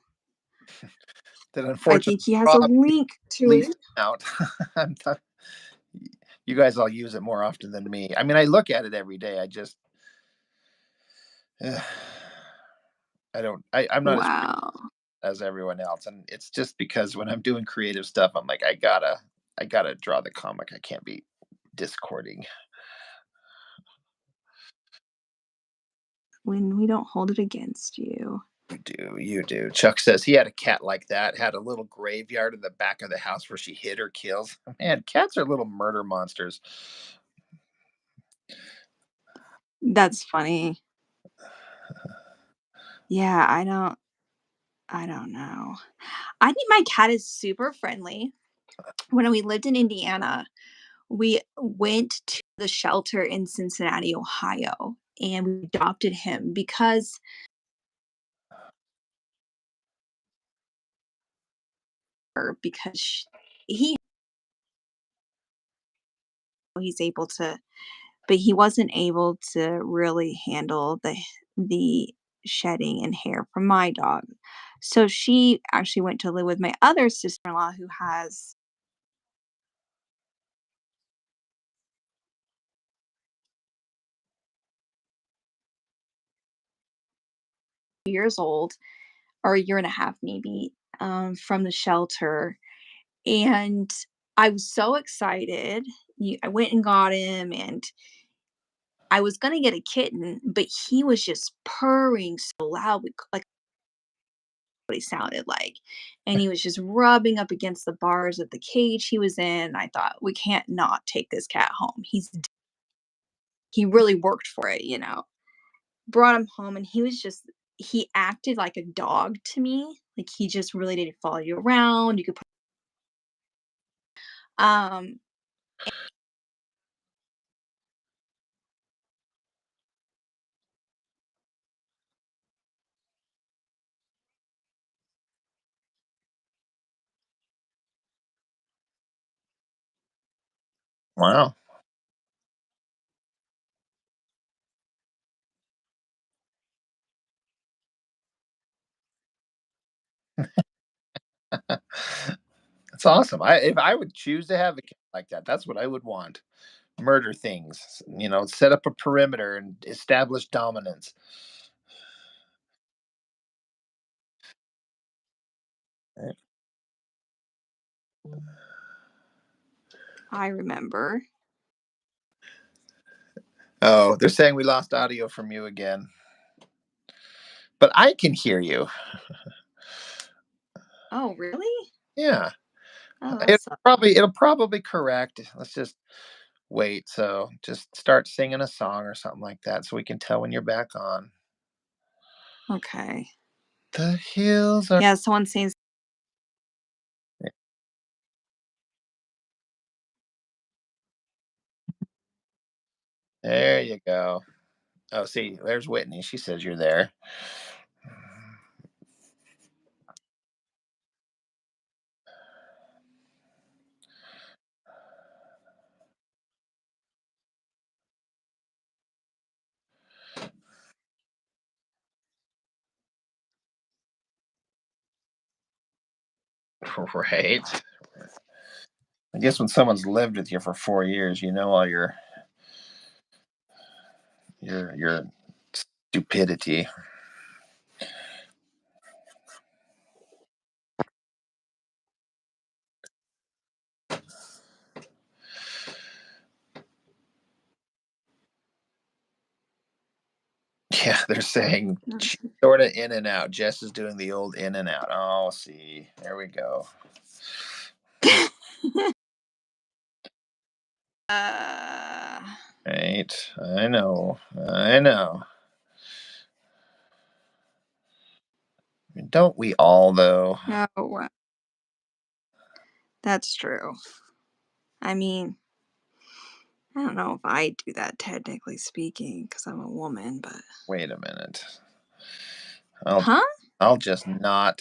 That I unfortunately think he has a Rob link to leased it. out. I'm you guys all use it more often than me. I mean, I look at it every day. I just, uh, I don't. I'm not as Wow. as everyone else, and it's just because when I'm doing creative stuff, I'm like, I gotta draw the comic. I can't be discording. When we don't hold it against you. You do. Chuck says he had a cat like that. Had a little graveyard in the back of the house where she hid her kills. Man, cats are little murder monsters. That's funny. Yeah, I don't know. I think my cat is super friendly. When we lived in Indiana, we went to the shelter in Cincinnati, Ohio, and we adopted him because he he's able to, but he wasn't able to really handle the shedding and hair from my dog. So she actually went to live with my other sister-in-law who has years old or a year and a half maybe from the shelter. And I was so excited. I went and got him, and I was gonna get a kitten, but he was just purring so loud, like what he sounded like. And he was just rubbing up against the bars of the cage he was in. I thought, we can't not take this cat home. He really worked for it. Brought him home, and he acted like a dog to me. Like he just really did follow you around. You could put um Wow. That's awesome. If I would choose to have a kid like that, that's what I would want. Murder things, set up a perimeter and establish dominance. Right. I remember. Oh, they're saying we lost audio from you again, but I can hear you. Oh, really? Yeah, Oh, that's it'll probably correct. Let's just wait. So just start singing a song or something like that, so we can tell when you're back on. okay. The hills are. Yeah, someone seems. There you go. Oh, see, there's Whitney. She says you're there. Right. I guess when someone's lived with you for 4 years, you know all your stupidity. Yeah, they're saying she's sort of in and out. Jess is doing the old in and out. Oh, see, there we go. uh, Right, I know, I know. Don't we all though? no, that's true. I mean, I don't know if I do that technically speaking because I'm a woman, but. Wait a minute. I'll Huh? I'll just not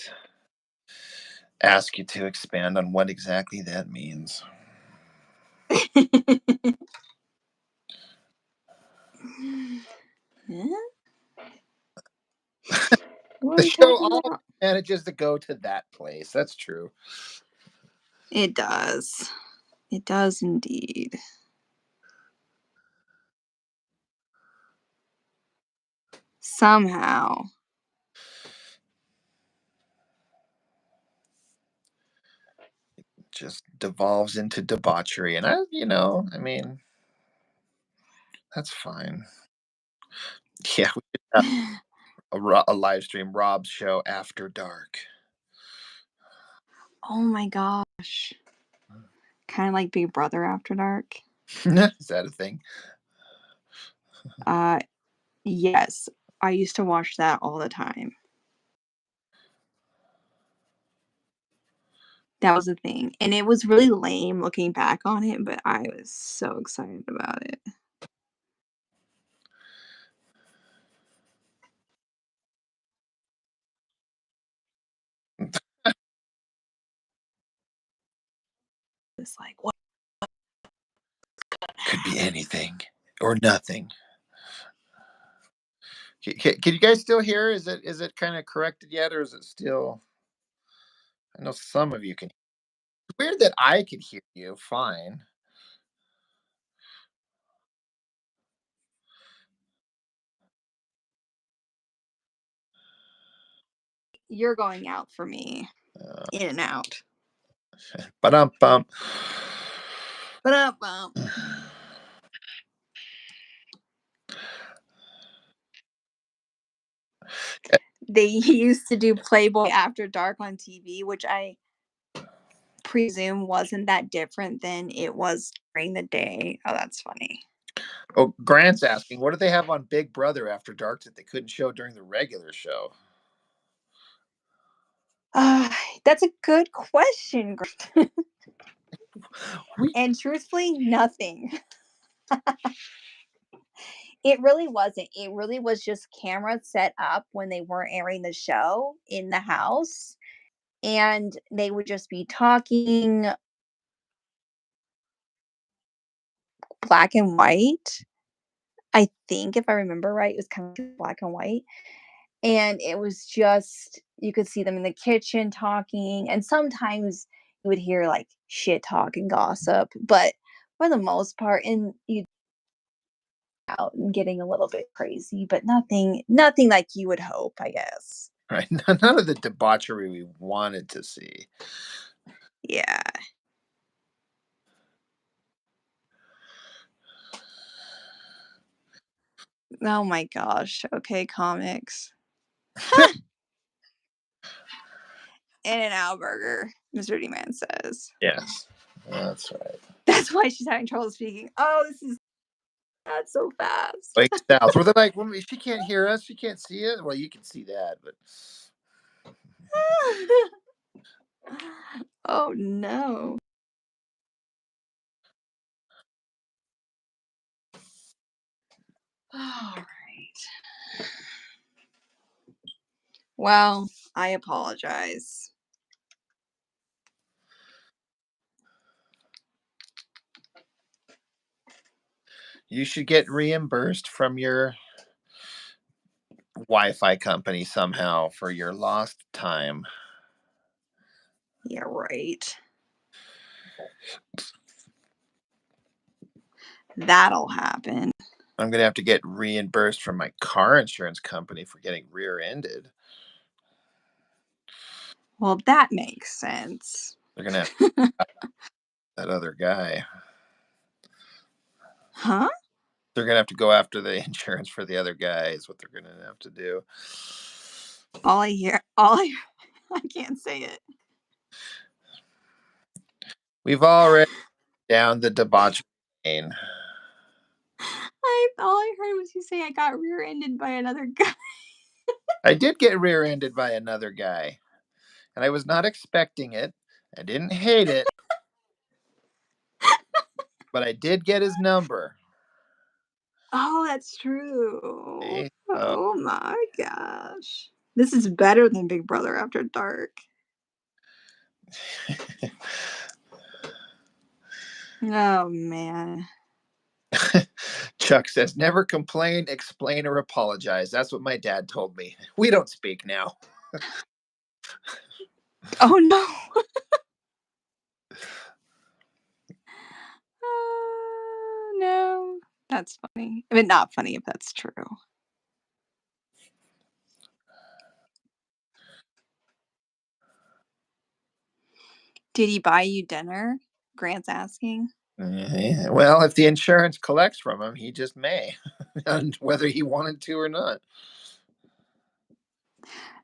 ask you to expand on what exactly that means. Yeah? What are The we show talking all about? manages to go to that place. That's true. It does. It does indeed. Somehow. Just devolves into debauchery, and I mean, that's fine. Yeah, we should have a live stream Rob's show after dark. Oh my gosh. Kind of like Big Brother After Dark. Is that a thing? Uh, yes. I used to watch that all the time. That was a thing. And it was really lame looking back on it, but I was so excited about it. It's like, what? Could be anything or nothing. Can you guys still hear? Is it kind of corrected yet, or is it still? I know some of you can. It's weird that I could hear you fine. You're going out for me. In and out. But bump. But up, bump. They used to do Playboy After Dark on TV, which I presume wasn't that different than it was during the day. Oh, that's funny. Oh, Grant's asking, what do they have on Big Brother After Dark that they couldn't show during the regular show? Uh, that's a good question. We And truthfully, nothing. It really wasn't. It really was just cameras set up when they weren't airing the show in the house. And they would just be talking black and white. I think, if I remember right, it was kind of black and white. And it was just, you could see them in the kitchen talking. And sometimes would hear like shit talk and gossip, but for the most part, and you out and getting a little bit crazy, but nothing like you would hope, I guess. Right. None of the debauchery we wanted to see. Yeah. Oh my gosh. Okay, comics. In-N-Out Burger, Mr. D-Man says. Yes, that's right. That's why she's having trouble speaking. Oh, this is not so fast. Like South, where they're like, well, she can't hear us, she can't see it. Well, you can see that, but Oh no. All right. Well, I apologize. you should get reimbursed from your Wi-Fi company somehow for your lost time. Yeah, right. That'll happen. I'm gonna have to get reimbursed from my car insurance company for getting rear-ended. Well, that makes sense. They're gonna have that other guy. Huh? They're gonna have to go after the insurance for the other guy. Is what they're gonna have to do. I can't say it. We've already down the debauchery lane. All I heard was you say I got rear-ended by another guy. I did get rear-ended by another guy, and I was not expecting it. I didn't hate it, but I did get his number. Oh, that's true. See? So, Oh my gosh. This is better than Big Brother After Dark. Oh man. Chuck says, never complain, explain, or apologize. That's what my dad told me. We don't speak now. Oh no. No. That's funny. I mean, not funny if that's true. Did he buy you dinner? Grant's asking. Well, if the insurance collects from him, he just may, and whether he wanted to or not.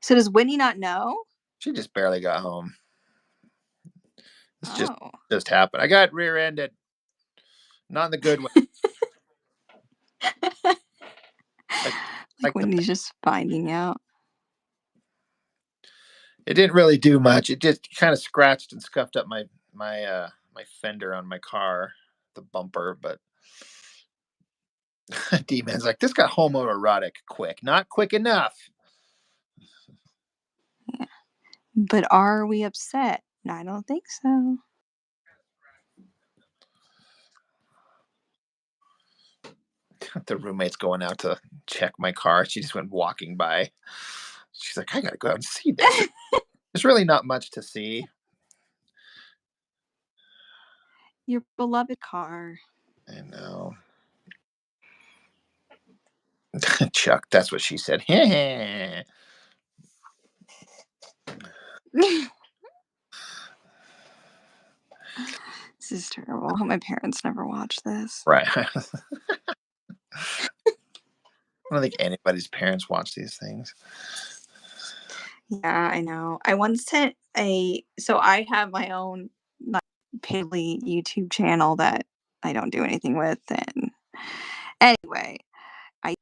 So does Whitney not know? She just barely got home. This Oh. just happened. I got rear-ended, not in the good way. Like Like like the Whitney's just finding out. it didn't really do much. It just kind of scratched and scuffed up my fender on my car, the bumper. But D-Man's like, this got homoerotic quick, not quick enough. Yeah. But are we upset? I don't think so. The roommate's going out to check my car. She just went walking by. She's like, I gotta go out and see this. There's really not much to see. Your beloved car. I know. Chuck, that's what she said. This is terrible. I hope my parents never watch this. Right. I don't think anybody's parents watch these things. Yeah, I know. I once sent so I have my own like piddly YouTube channel that I don't do anything with, and anyway, I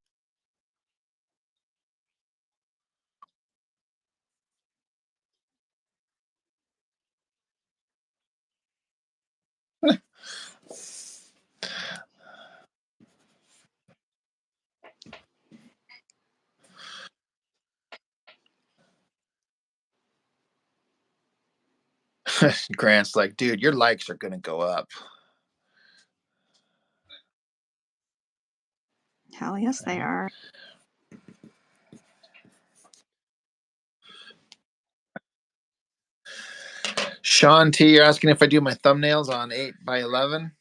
Grant's like, dude, your likes are gonna go up. hell yes they are. Sean T, you're asking if I do my thumbnails on 8x11.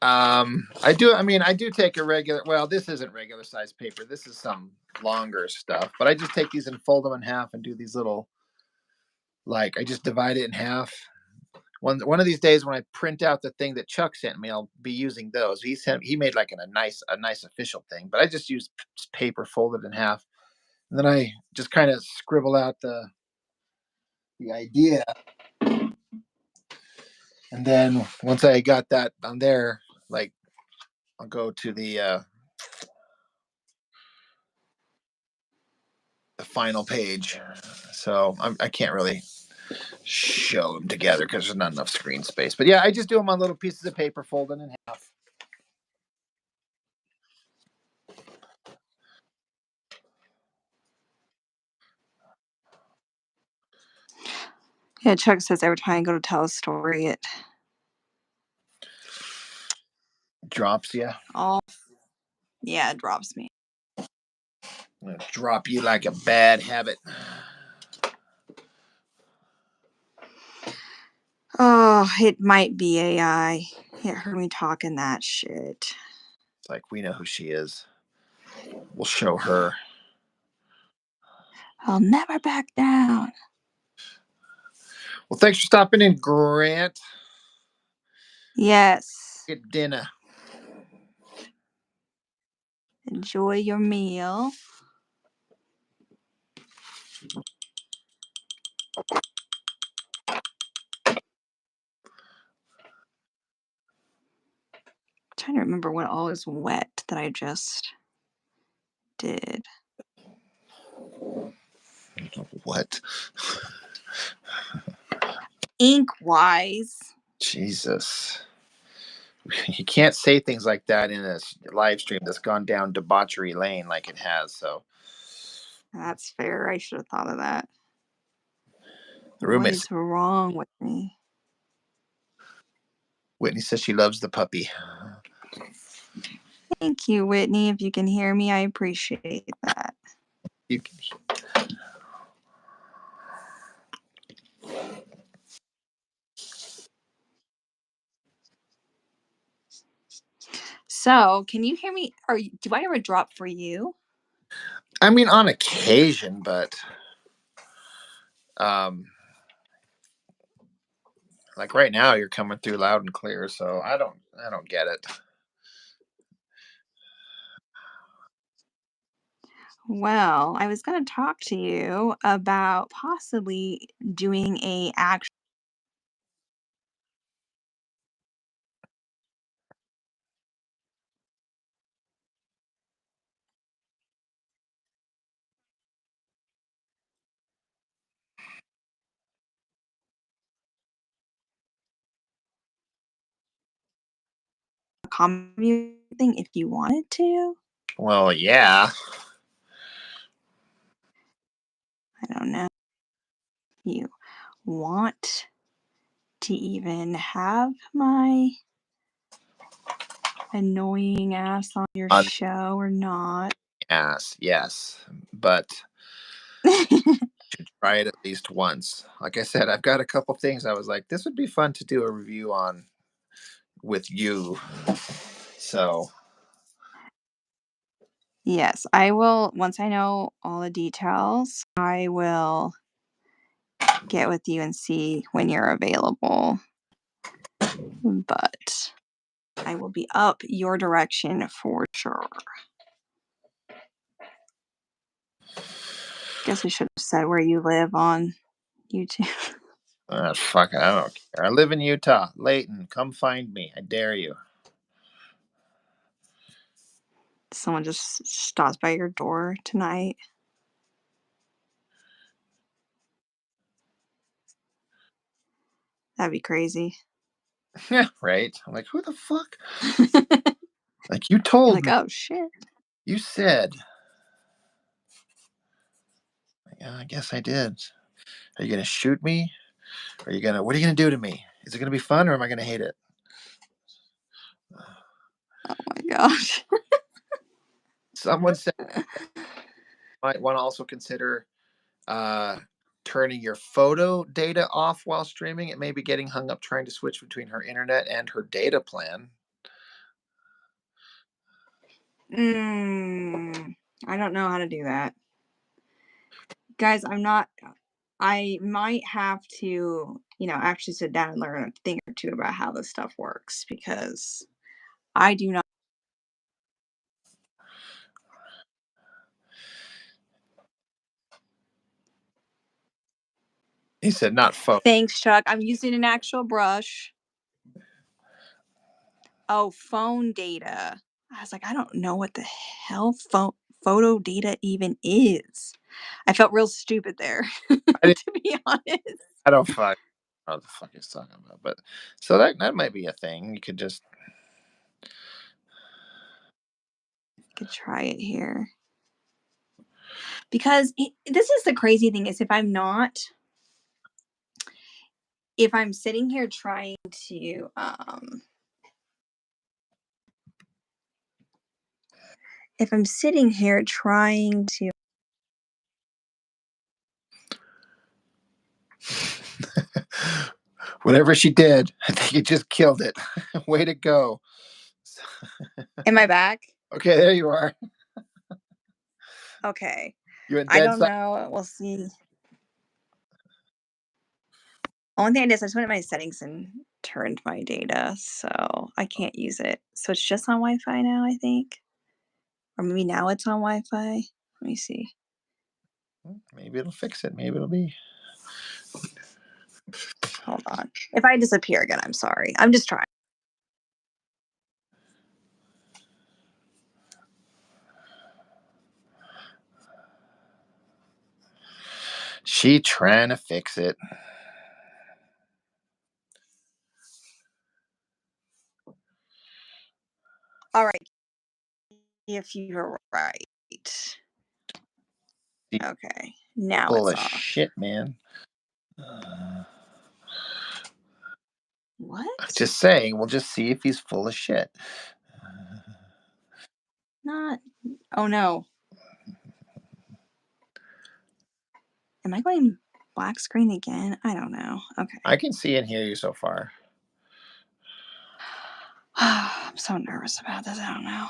I do. I mean, I do take a regular. Well, this isn't regular size paper. This is some longer stuff. But I just take these and fold them in half and do these little. Like I just divide it in half. One of these days when I print out the thing that Chuck sent me, I'll be using those. He made like a nice official thing, but I just use paper folded in half, and then I just kind of scribble out the idea, and then once I got that on there, like I'll go to the final page. So I can't really show them together because there's not enough screen space. But yeah, I just do them on little pieces of paper folded in half. Yeah, Chuck says every time I go to tell a story, it Drops you. it drops me. Drop you like a bad habit. Oh, it might be AI. It heard me talking that shit. It's like we know who she is. We'll show her. I'll never back down. Well, thanks for stopping in, Grant. Yes. Get dinner. Enjoy your meal. I'm trying to remember what all is wet that I just did. What? Ink wise. Jesus. You can't say things like that in a live stream that's gone down debauchery lane like it has. So That's fair. I should have thought of that. the What roommates. is wrong with me? Whitney says she loves the puppy. Thank you, Whitney. If you can hear me, I appreciate that. You can. So, can you hear me? Do I ever drop for you? I mean, on occasion, but um, like right now, you're coming through loud and clear. So I don't get it. Well, I was going to talk to you about possibly doing a actual comedy thing if you wanted to. Well, yeah. I don't know if you want to even have my annoying ass on your Uh, show or not. yes, but should try it at least once. Like I said, I've got a couple things I was like, this would be fun to do a review on with you. So Yes, I will. Once I know all the details, I will get with you and see when you're available. But I will be up your direction for sure. Guess I should have said where you live on YouTube. fuck it, I don't care. I live in Utah. Layton, come find me. I dare you. Someone just stops by your door tonight. That'd be crazy. Yeah, right. I'm like, who the fuck? You're Like you told like, me. oh shit. You said. Yeah, I guess I did. Are you gonna shoot me? Are you gonna? What are you gonna do to me? Is it gonna be fun or am I gonna hate it? Oh my gosh. Someone said might want to also consider uh turning your photo data off while streaming. It may be getting hung up trying to switch between her internet and her data plan. I don't know how to do that. Guys, I might have to, actually sit down and learn a thing or two about how this stuff works because I do not. He said not photo. Thanks, Chuck. I'm using an actual brush. Oh, phone data. I was like, I don't know what the hell photo data even is. I felt real stupid there, I, to be honest. I don't fuck. What the fuck he's talking about? But so that might be a thing. You could just Could try it here because this is the crazy thing is if I'm sitting here trying to if I'm sitting here trying to whatever she did, I think you just killed it. Way to go. am I back? Okay, there you are. Okay. You went I dead don't silent. know. We'll see. Only thing I did is I just went to my settings and turned my data, so I can't use it. So it's just on Wi-Fi now, I think. Or maybe now it's on Wi-Fi. Let me see. Maybe it'll fix it. Maybe it'll be. Hold on. If I disappear again, I'm sorry. I'm just trying. She trying to fix it. All right. If you're right. She's Okay. Now full it's of off. shit, man. What? Just saying. We'll just see if he's full of shit. Not. Oh no. Am I going black screen again? I don't know. Okay. I can see and hear you so far. I'm so nervous about this. I don't know.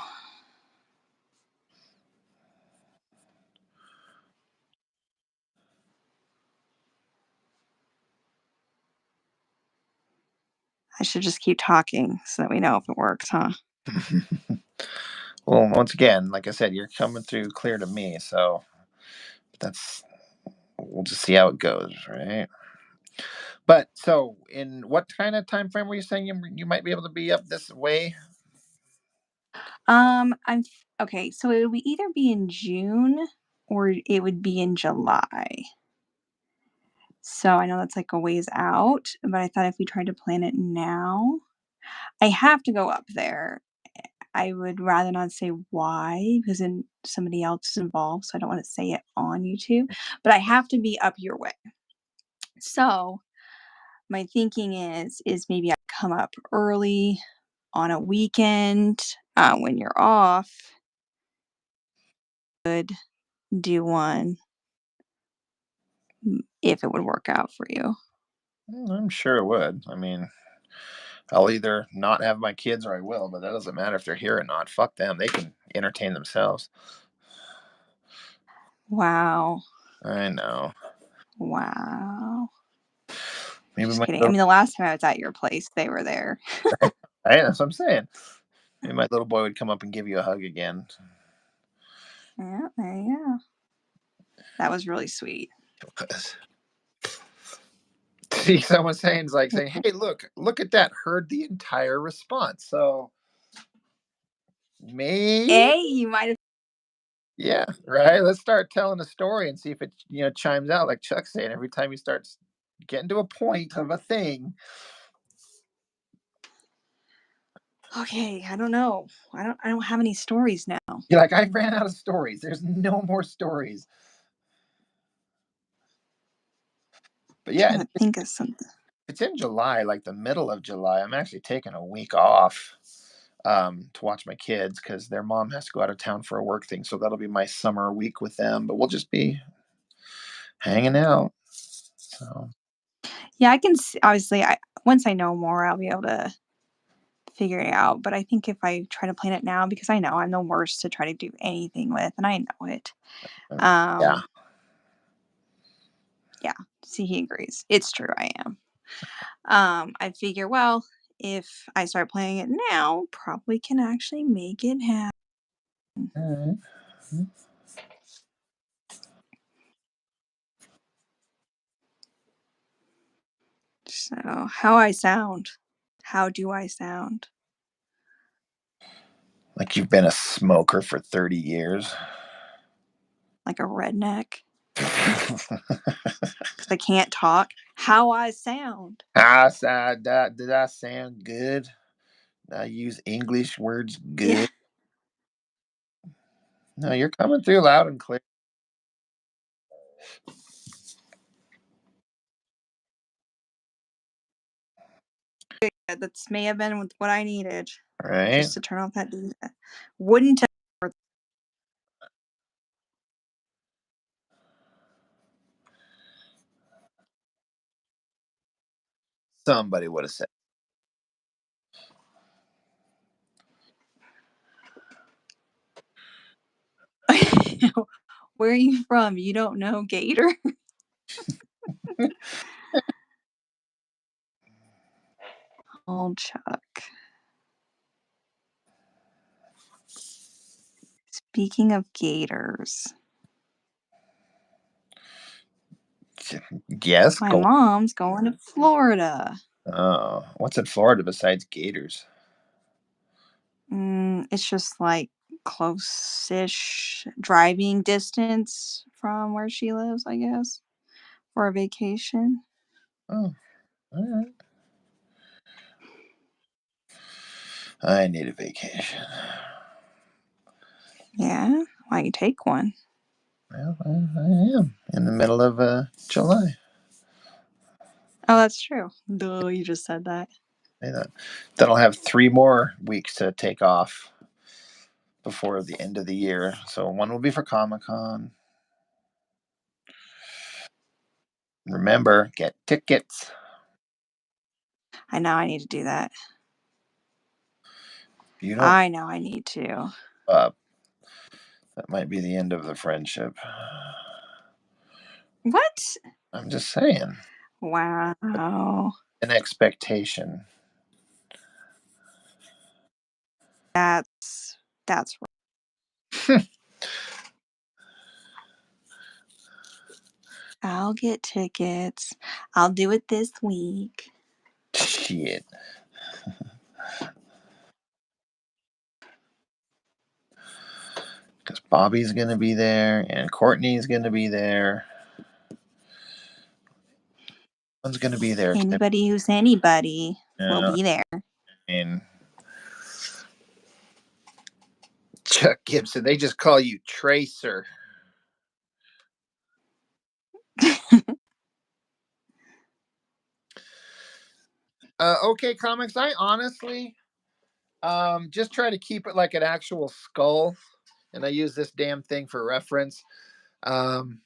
I should just keep talking so that we know if it works, huh? Well, once again, like I said, you're coming through clear to me, so we'll just see how it goes, right? But so, in what kind of time frame were you saying you might be able to be up this way? Okay, so it would either be in June or it would be in July. So I know that's like a ways out, but I thought if we tried to plan it now, I have to go up there. I would rather not say why because then somebody else is involved, so I don't want to say it on YouTube, but I have to be up your way. So my thinking is maybe I come up early on a weekend when you're off. Could do one if it would work out for you. I'm sure it would. I mean, I'll either not have my kids or I will, but that doesn't matter if they're here or not. Fuck them. They can entertain themselves. Wow. I know. Wow. Maybe Just my kidding. I little. mean, the last time I was at your place, they were there. Hey, that's what I'm saying. Maybe my little boy would come up and give you a hug again. Yeah, there you go. That was really sweet. See someone saying hey, look at that. Heard the entire response. So maybe, You might have. yeah, right. Let's start telling a story and see if it chimes out. Like Chuck's saying, every time he starts getting to a point of a thing, Okay, I don't know. I don't have any stories now. you're like, I ran out of stories. There's no more stories. But yeah, Trying to think of something. it's in July, like the middle of July. I'm actually taking a week off to watch my kids because their mom has to go out of town for a work thing. So that'll be my summer week with them. But we'll just be hanging out. So Yeah, I can see, obviously, once I know more, I'll be able to figure it out. But I think if I try to plan it now, because I know I'm the worst to try to do anything with, and I know it. yeah. Yeah. See, he agrees. It's true. I am. I figure, well, if I start playing it now, probably can actually make it happen. All right. So, how I sound? How do I sound? Like you've been a smoker for 30 years. Like a redneck? Because I can't talk. How I sound? Did I sound good? Did I use English words Yeah. good? No, you're coming through loud and clear. That's may have been what I needed. Right? Just to turn off that wouldn't. Somebody would have said. Where are you from? You don't know Gator? Oh, Chuck. Speaking of gators, Yes, my go. mom's going to Florida. Oh, what's in Florida besides gators? It's just like close-ish driving distance from where she lives, I guess, for a vacation. Oh, all right. I need a vacation. Yeah, why you take one? Well, I am in the middle of July. Oh, that's true. Duh, you just said that. Then I'll have 3 more weeks to take off before the end of the year. So one will be for Comic Con. Remember, get tickets. I know I need to do that. If you don't, I know I need to. that might be the end of the friendship. What? I'm just saying. Wow. An expectation. That's I'll get tickets. I'll do it this week. Shit. Because Bobby's going to be there and Courtney's going to be there. One's going to be there too. Anybody who's anybody will Yeah, be there. I mean, Chuck Gibson, they just call you Tracer. Okay, comics. I honestly just try to keep it like an actual skull, and I use this damn thing for reference. Um,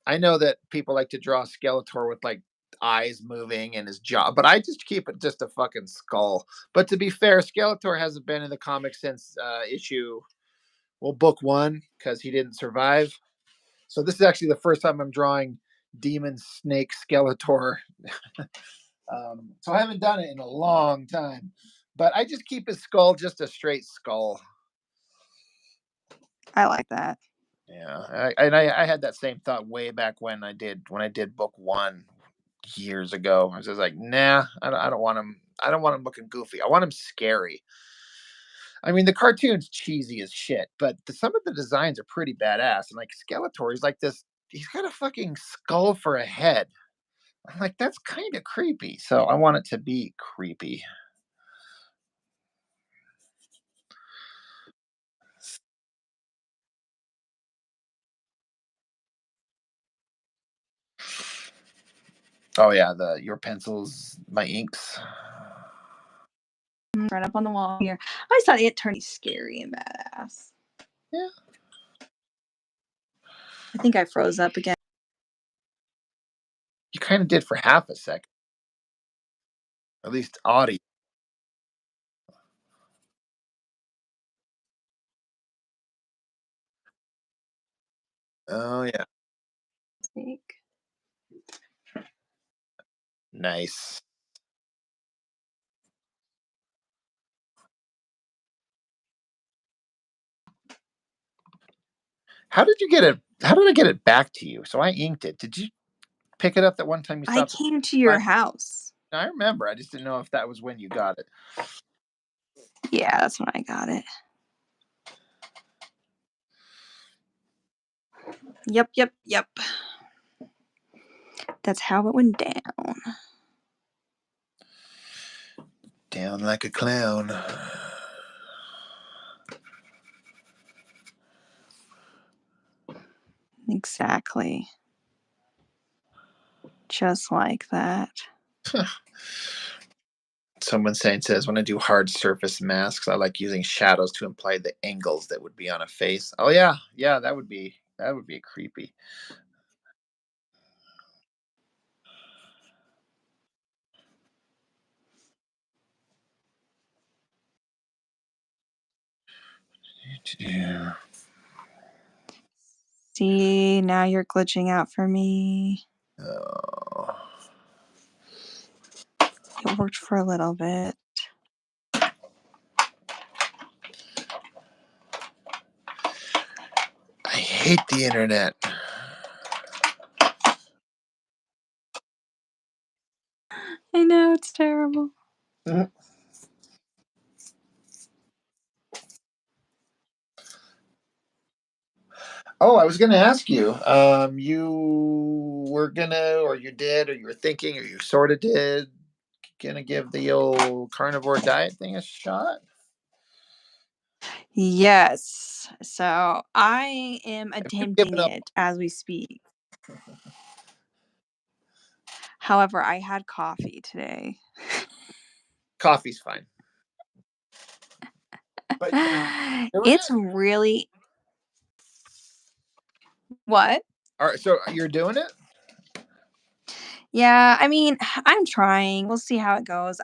I know that people like to draw Skeletor with like eyes moving and his jaw, but I just keep it just a fucking skull. But to be fair, Skeletor hasn't been in the comics since book 1, because he didn't survive. So this is actually the first time I'm drawing Demon Snake Skeletor. So I haven't done it in a long time, but I just keep his skull just a straight skull. I like that. Yeah, I had that same thought way back when I did book 1 years ago. I was just like, nah, I don't want him. I don't want him looking goofy. I want him scary. I mean, the cartoon's cheesy as shit, but some of the designs are pretty badass. And like Skeletor, he's like this. He's got a fucking skull for a head. I'm like, that's kind of creepy. So I want it to be creepy. Oh yeah, the your pencils, my inks. Right up on the wall here. I always thought it turned scary and badass. Yeah, I think I froze up again. you kind of did for half a second, at least audio. Oh yeah, Speak. nice. How did you get it? How did I get it back to you? So I inked it. Did you pick it up that one time you I stopped? came to your house. I remember. I just didn't know if that was when you got it. Yeah, that's when I got it. Yep, yep, yep. That's how it went down. Down like a clown. Exactly. Just like that. Someone saying says when I do hard surface masks, I like using shadows to imply the angles that would be on a face. Oh yeah, yeah, that would be creepy. Yeah. See, now you're glitching out for me. Oh, It worked for a little bit. I hate the internet. I know, it's terrible. Mhm. Oh, I was going to ask you. You were gonna, or you did, or you were thinking, or you sort of did, gonna give the old carnivore diet thing a shot. Yes. So I am Have you given attempting up? it as we speak. However, I had coffee today. Coffee's fine, but doing It's it. really what? All right, so you're doing it. Yeah, I mean, I'm trying. We'll see how it goes.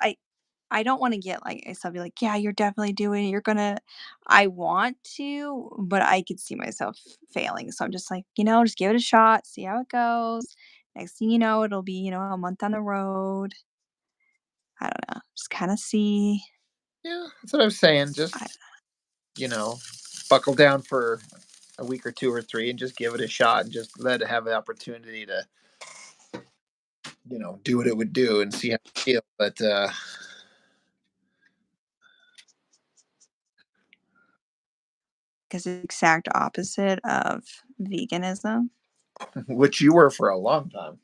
I don't want to get like myself be like, yeah, you're definitely doing it. You're gonna I want to, but I could see myself failing. So I'm just like, just give it a shot, see how it goes. Next thing you know, it'll be, a month on the road. I don't know. Just kind of see. Yeah, that's what I was saying. I, Just you know, buckle down for a week or two or three, and just give it a shot, and just let it have the opportunity to do what it would do and see how it feels. But Because it's the exact opposite of veganism. which you were for a long time.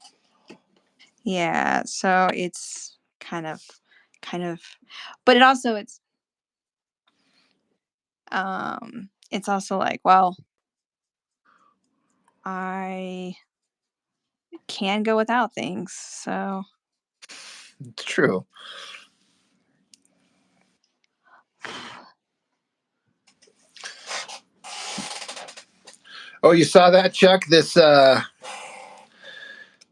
Yeah, so it's kind of, but it's also like, well, I can go without things. So It's true. Oh, you saw that, Chuck?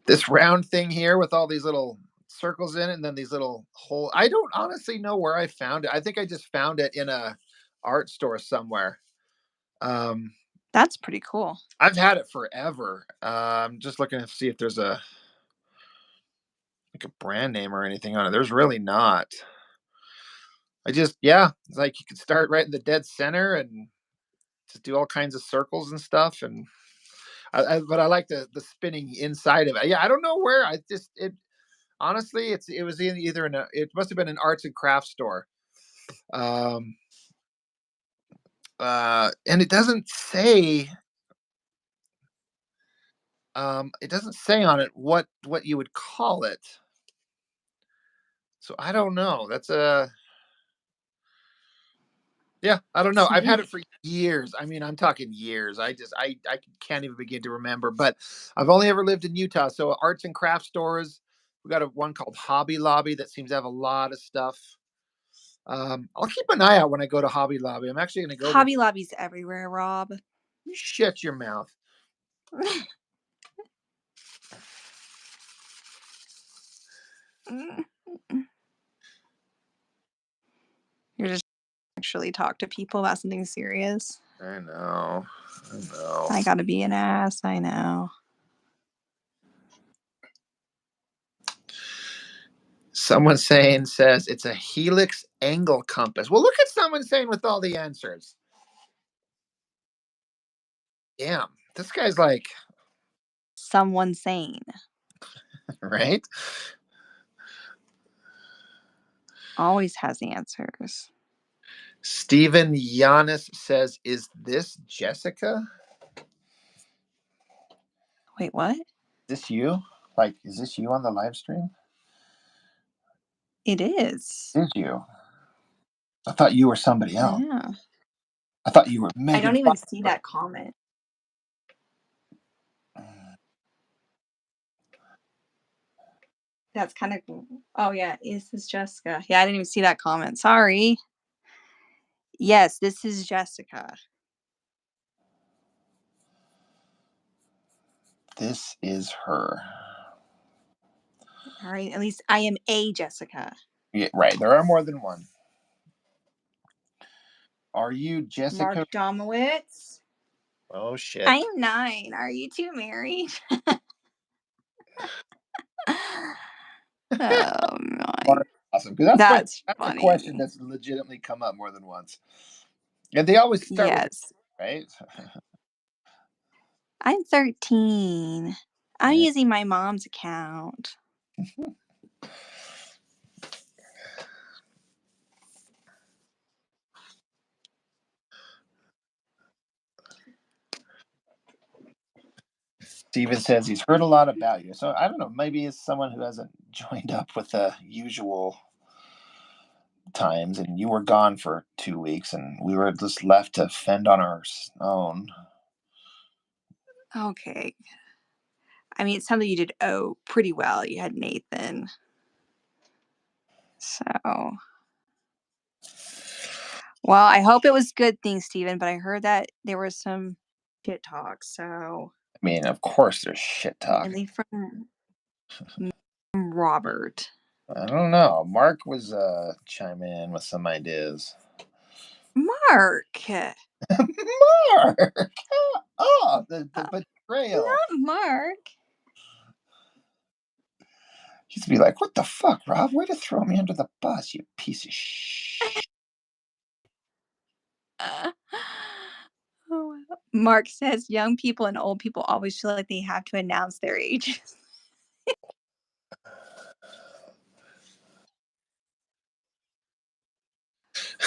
This round thing here with all these little circles in it, and then these little hole. I don't honestly know where I found it. I think I just found it in a art store somewhere. Um, that's pretty cool. I've had it forever. I'm just looking to see if there's like a brand name or anything on it. There's really not. Yeah, it's like you could start right in the dead center and just do all kinds of circles and stuff. And but I like the spinning inside of it. Yeah, I don't know where. I just it honestly, it was in either it must have been an arts and crafts store. Um, and it doesn't say on it what you would call it. So I don't know. Yeah, I don't know. I've had it Sweet. for years. I mean, I'm talking years. I can't even begin to remember. But I've only ever lived in Utah, so arts and craft stores. We got one called Hobby Lobby that seems to have a lot of stuff. I'll keep an eye out when I go to Hobby Lobby. I'm actually going to go there. Hobby Lobby's everywhere, Rob. You shut your mouth. You're just actually talk to people about something serious. I know. I gotta be an ass. I know. Someone says it's a helix angle compass. Well, look at someone saying with all the answers. Damn, this guy's like, Someone sane. right? Always has the answers. Steven Giannis says, is this Jessica? Wait, what? Is this you? Like, is this you on the live stream? It is. Is you? I thought you were somebody else. Yeah. I thought you were I Megan. don't even see that comment. That's kind of cool. Oh, yeah. Is this Jessica? Yeah, I didn't even see that comment. Sorry. Yes, this is Jessica. This is her. All right. At least I am a Jessica. Yeah, right. There are more than one. Are you Jessica? Mark Domowitz. Oh, shit. I am 9. Are you two married? Oh my. Awesome. Because That's that's a question funny. that's legitimately come up more than once. And they always start with, Yes. right? I'm 13. I'm Yeah. using my mom's account. Steven says he's heard a lot about you. So I don't know. Maybe it's someone who hasn't joined up with the usual times, and you were gone for 2 weeks, and we were just left to fend on our own. Okay. I mean, it's something you did pretty well. You had Nathan. So, well, I hope it was good things, Steven, but I heard that there was some shit talk. So, I mean, of course, there's shit talk. mainly from Robert. I don't know. Mark was chiming in with some ideas. Mark. Mark! Oh, the betrayal. Not Mark. He used to be like, what the fuck, Rob? Way to throw me under the bus, you piece of shit. Oh, wow. Mark says young people and old people always feel like they have to announce their ages.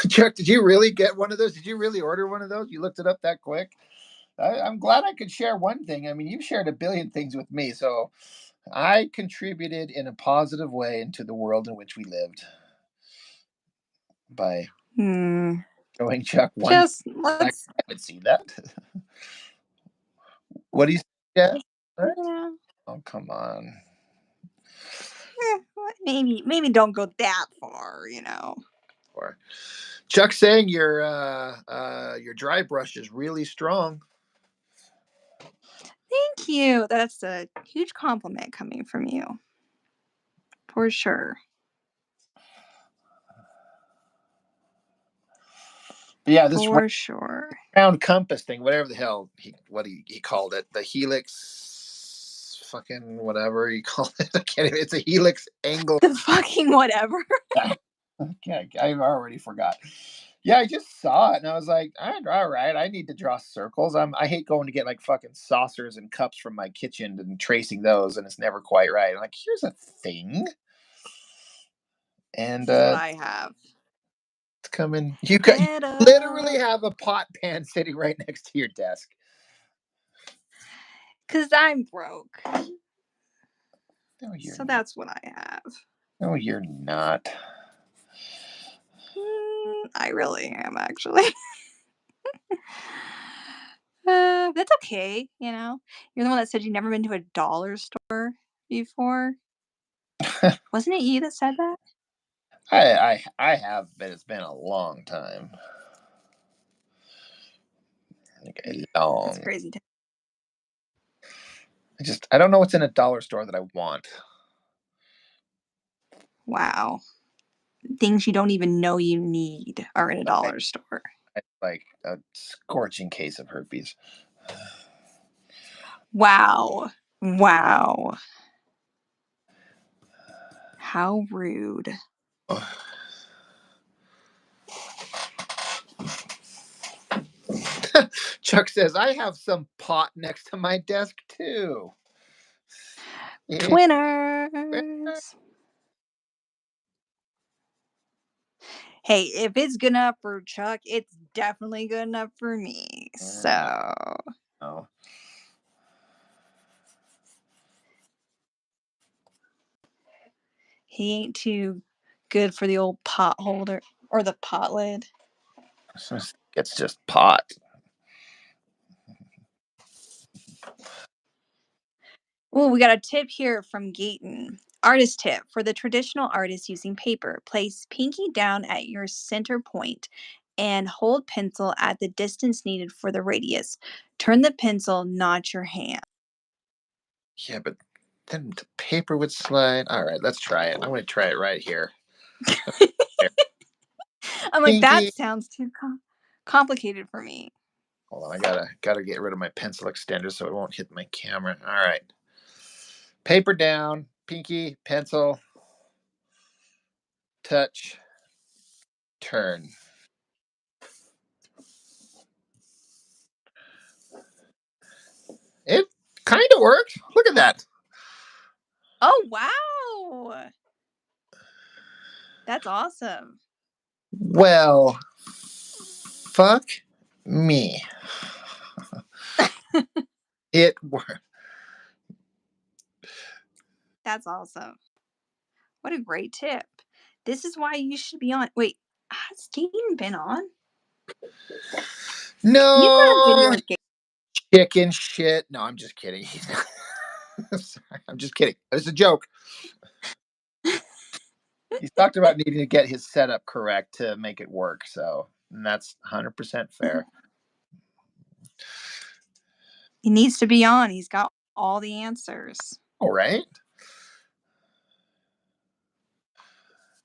Chuck, did you really get one of those? Did you really order one of those? You looked it up that quick? I'm glad I could share one thing. I mean, you shared a billion things with me, so I contributed in a positive way into the world in which we lived by showing Chuck one. Just I let's. haven't seen that. What do you suggest? What? Yeah. Oh, come on. Maybe don't go that far. Or Chuck saying your dry brush is really strong. Thank you. That's a huge compliment coming from you. For sure. But yeah, this For sure. round compass thing, whatever the hell he called it, the helix, fucking whatever he called it. I can't even. It's a helix angle. The fucking whatever. Okay, I already forgot. Yeah, I just saw it and I was like, all right, I need to draw circles. I hate going to get like fucking saucers and cups from my kitchen and tracing those, and it's never quite right. I'm like, here's a thing, and This is what I have. it's coming. You Head literally up. have a pot pan sitting right next to your desk. Because I'm broke. No, you're So that's what I have. no, you're not. I really am, actually. That's okay. You're the one that said you've never been to a dollar store before. Wasn't it you that said that? I have, but it's been a long time. Like a That's long. crazy. I don't know what's in a dollar store that I want. Wow. Things you don't even know you need are in a I, dollar store. I like a scorching case of herpes. Wow. Wow. How rude. Chuck says, I have some pot next to my desk too. Yeah. Twinners. Hey, if it's good enough for Chuck, it's definitely good enough for me. So Oh. he ain't too good for the old pot holder or the pot lid. It's just pot. Oh, we got a tip here from Gayton. Artist tip for the traditional artist using paper. Place pinky down at your center point and hold pencil at the distance needed for the radius. Turn the pencil, not your hand. Yeah, but then the paper would slide. All right, let's try it. I'm going to try it right here. I'm like, that Pinky. sounds too complicated for me. Hold on, I gotta get rid of my pencil extender so it won't hit my camera. All right, paper down, pinky, pencil, touch, turn. It kind of worked. Look at that. Oh, wow. That's awesome. Well, fuck me. It worked. That's awesome. What a great tip. This is why you should be on. Wait, has Gayton been on? He's got a video No with Gayton. chicken shit. No, I'm just kidding. Sorry, I'm just kidding. It's a joke. He's talked about needing to get his setup correct to make it work. So and that's 100% fair. He needs to be on. He's got all the answers. All right.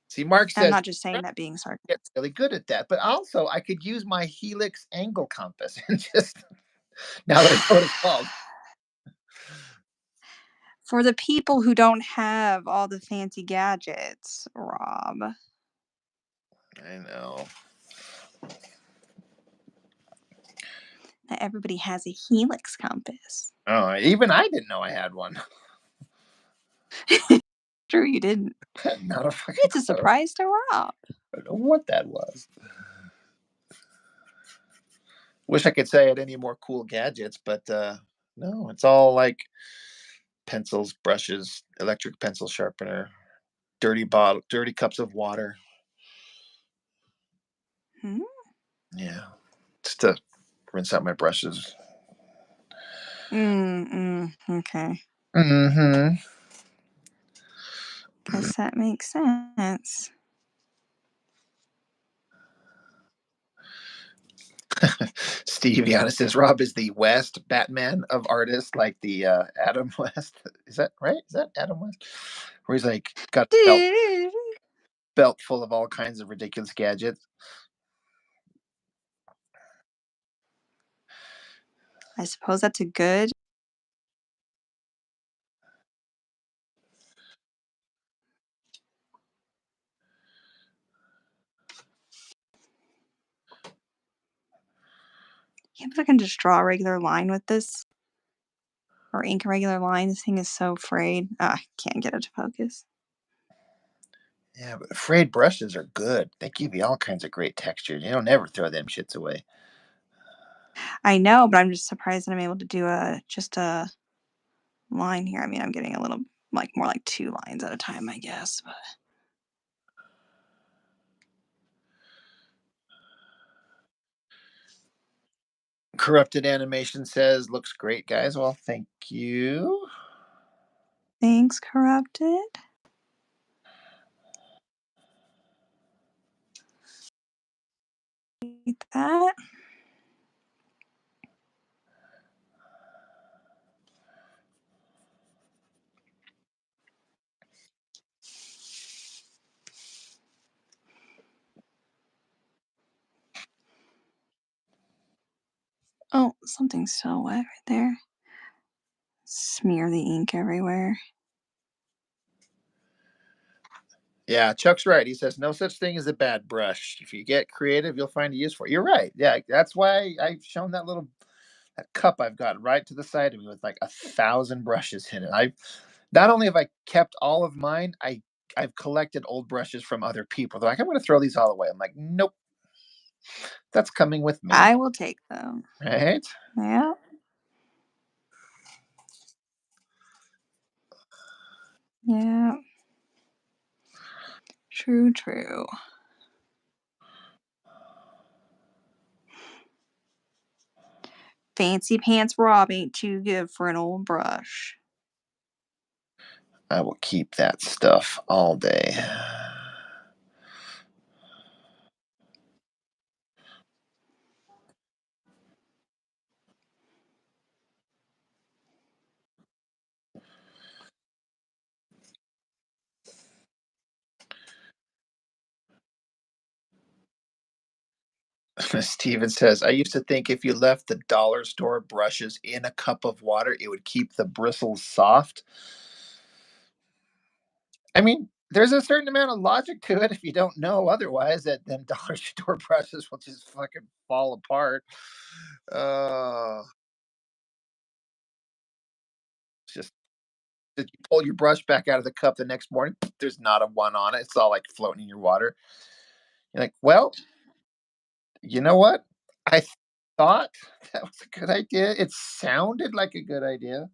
See, Mark I'm says, not just saying that being get sarcastic. really good at that. But also, I could use my Helix angle compass and just now that I know what it's called. For the people who don't have all the fancy gadgets, Rob. I know. Not everybody has a Helix compass. Oh, even I didn't know I had one. True, you didn't. Not a fucking It's a clue. surprise to Rob. I don't know what that was. Wish I could say I had any more cool gadgets, but no, it's all like pencils, brushes, electric pencil sharpener, dirty cups of water. Hmm? Yeah, just to rinse out my brushes. Okay. Mm-hmm. Guess that makes sense. Steve Yana says Rob is the West Batman of artists, like the Adam West. Is that right? Is that Adam West? Where he's like got a belt full of all kinds of ridiculous gadgets. I suppose that's a good. Can't believe I can just draw a regular line with this or ink a regular line. This thing is so frayed. I can't get it to focus. Yeah, but frayed brushes are good. They give you all kinds of great textures. You don't ever throw them shits away. I know, but I'm just surprised that I'm able to do just a line here. I mean, I'm getting a little like more like 2 lines at a time, I guess. But Corrupted Animation says looks great, guys. Well, thank you. thanks, corrupted. Like that. Oh, something's so wet right there. Smear the ink everywhere. Yeah, Chuck's right. He says no such thing as a bad brush. If you get creative, you'll find a use for it. You're right. Yeah, that's why I've shown that cup I've got right to the side of me with like 1,000 brushes in it. I not only have I kept all of mine, I've collected old brushes from other people. They're like, I'm going to throw these all away. I'm like, nope, that's coming with me. I will take them. Right? Yeah. Yeah. True, true. Fancy Pants Rob ain't too good for an old brush. I will keep that stuff all day. Steven says, I used to think if you left the dollar store brushes in a cup of water, it would keep the bristles soft. I mean, there's a certain amount of logic to it if you don't know otherwise that them dollar store brushes will just fucking fall apart. It's just did you pull your brush back out of the cup the next morning? There's not a one on it. It's all like floating in your water. You're like, well, you know what? I thought that was a good idea. It sounded like a good idea.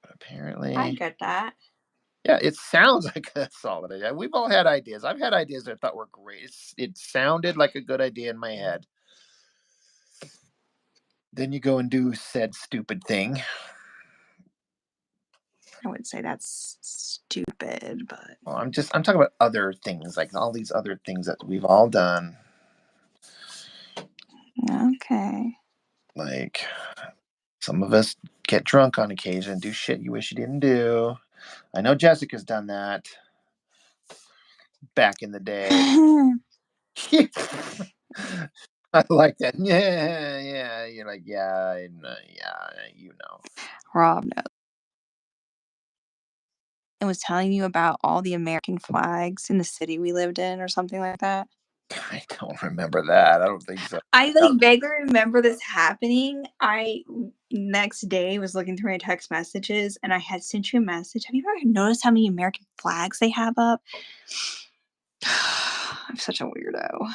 But I apparently, get that. yeah, it sounds like a solid idea. We've all had ideas. I've had ideas that I thought were great. It sounded like a good idea in my head. Then you go and do said stupid thing. I wouldn't say that's stupid, but Well, I'm talking about other things, like all these other things that we've all done. okay. Like some of us get drunk on occasion, do shit you wish you didn't do. I know Jessica's done that back in the day. I like that. Yeah, yeah. You're like, yeah, yeah, you know. Rob knows. And was telling you about all the American flags in the city we lived in or something like that. I don't remember that. I don't think so. I like vaguely remember this happening. I next day was looking through my text messages and I had sent you a message. Have you ever noticed how many American flags they have up? I'm such a weirdo.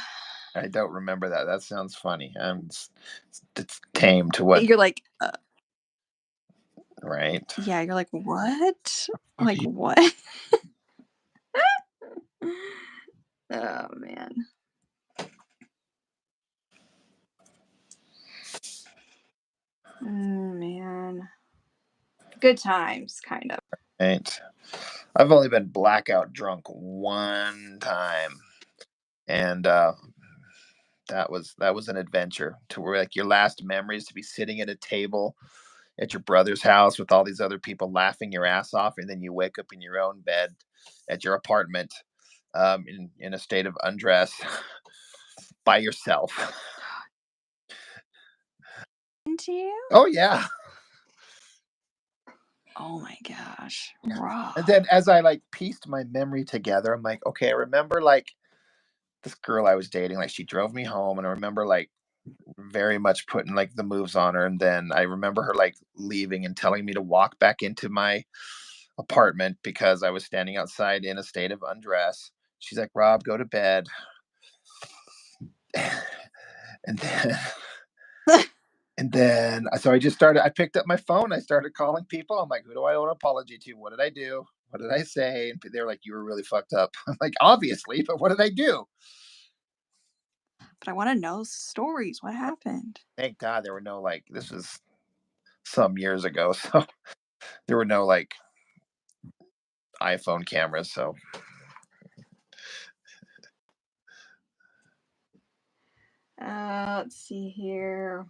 I don't remember that. That sounds funny. It's tame to what, You're like, right? yeah, you're like, what? Like, Okay. what? Oh, man. Man. Good times, kind of. Right. I've only been blackout drunk one time, and that was an adventure. To where like your last memories to be sitting at a table at your brother's house with all these other people laughing your ass off, and then you wake up in your own bed at your apartment, in a state of undress by yourself. Into you? Oh yeah. Oh my gosh. Raw. And then as I like pieced my memory together, I'm like, okay, I remember like this girl I was dating, like she drove me home, and I remember like very much putting like the moves on her, and then I remember her like leaving and telling me to walk back into my apartment because I was standing outside in a state of undress. She's like, Rob, go to bed. and then and then so I picked up my phone, I started calling people. I'm like, who do I owe an apology to? What did I do? What did I say? And they're like, you were really fucked up. I'm like, obviously, but what did I do? But I want to know stories. What happened? Thank God there were no like this was some years ago, so there were no like iPhone cameras. So Let's see here.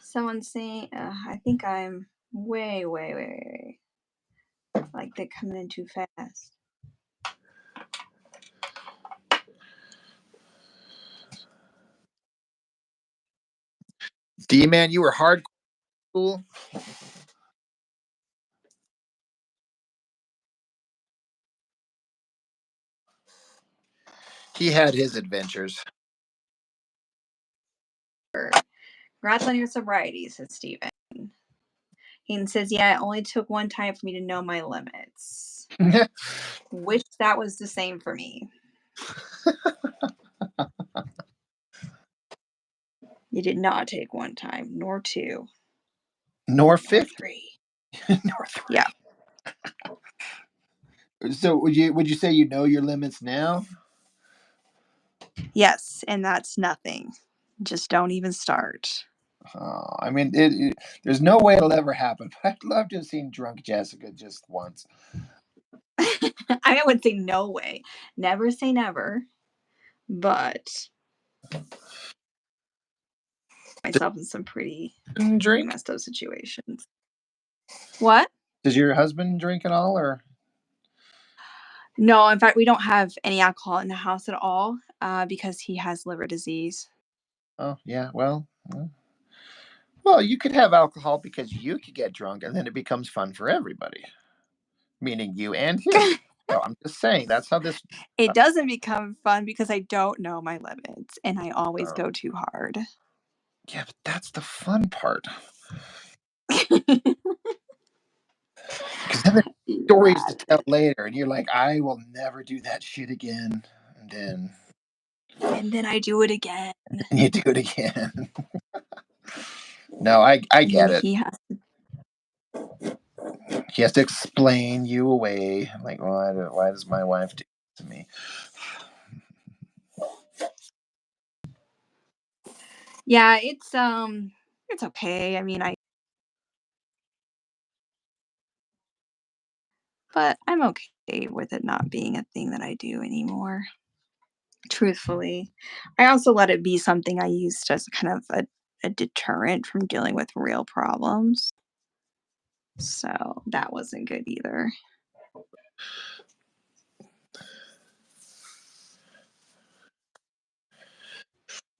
Someone's saying, I think I'm way, way, way, way. Like they're coming in too fast. D-man, you were hardcore school. He had his adventures. Congrats on your sobriety, says Steven. He says, yeah, it only took one time for me to know my limits. Wish that was the same for me. It did not take one time, nor two. Nor 50. Three. Nor 3. Yeah. So would you say you know your limits now? Yes, and that's nothing. Just don't even start. Oh, I mean, there's no way it'll ever happen. I'd love to have seen drunk Jessica just once. I would say no way. Never say never. But myself in some pretty Drink? messed up situations. What? Does your husband drink at all, or? No, in fact, we don't have any alcohol in the house at all because he has liver disease. Oh, yeah. Well, you could have alcohol because you could get drunk, and then it becomes fun for everybody, meaning you and him. So I'm just saying that's how this. It doesn't become fun because I don't know my limits and I always go too hard. Yeah, but that's the fun part. Because then there's stories to tell later, and you're like, I will never do that shit again. And then I do it again. And you do it again. No, I get it. He has to explain you away. Like, why does my wife do this to me? Yeah, it's okay. I mean, but I'm okay with it not being a thing that I do anymore. Truthfully, I also let it be something I used as kind of a deterrent from dealing with real problems. So that wasn't good either.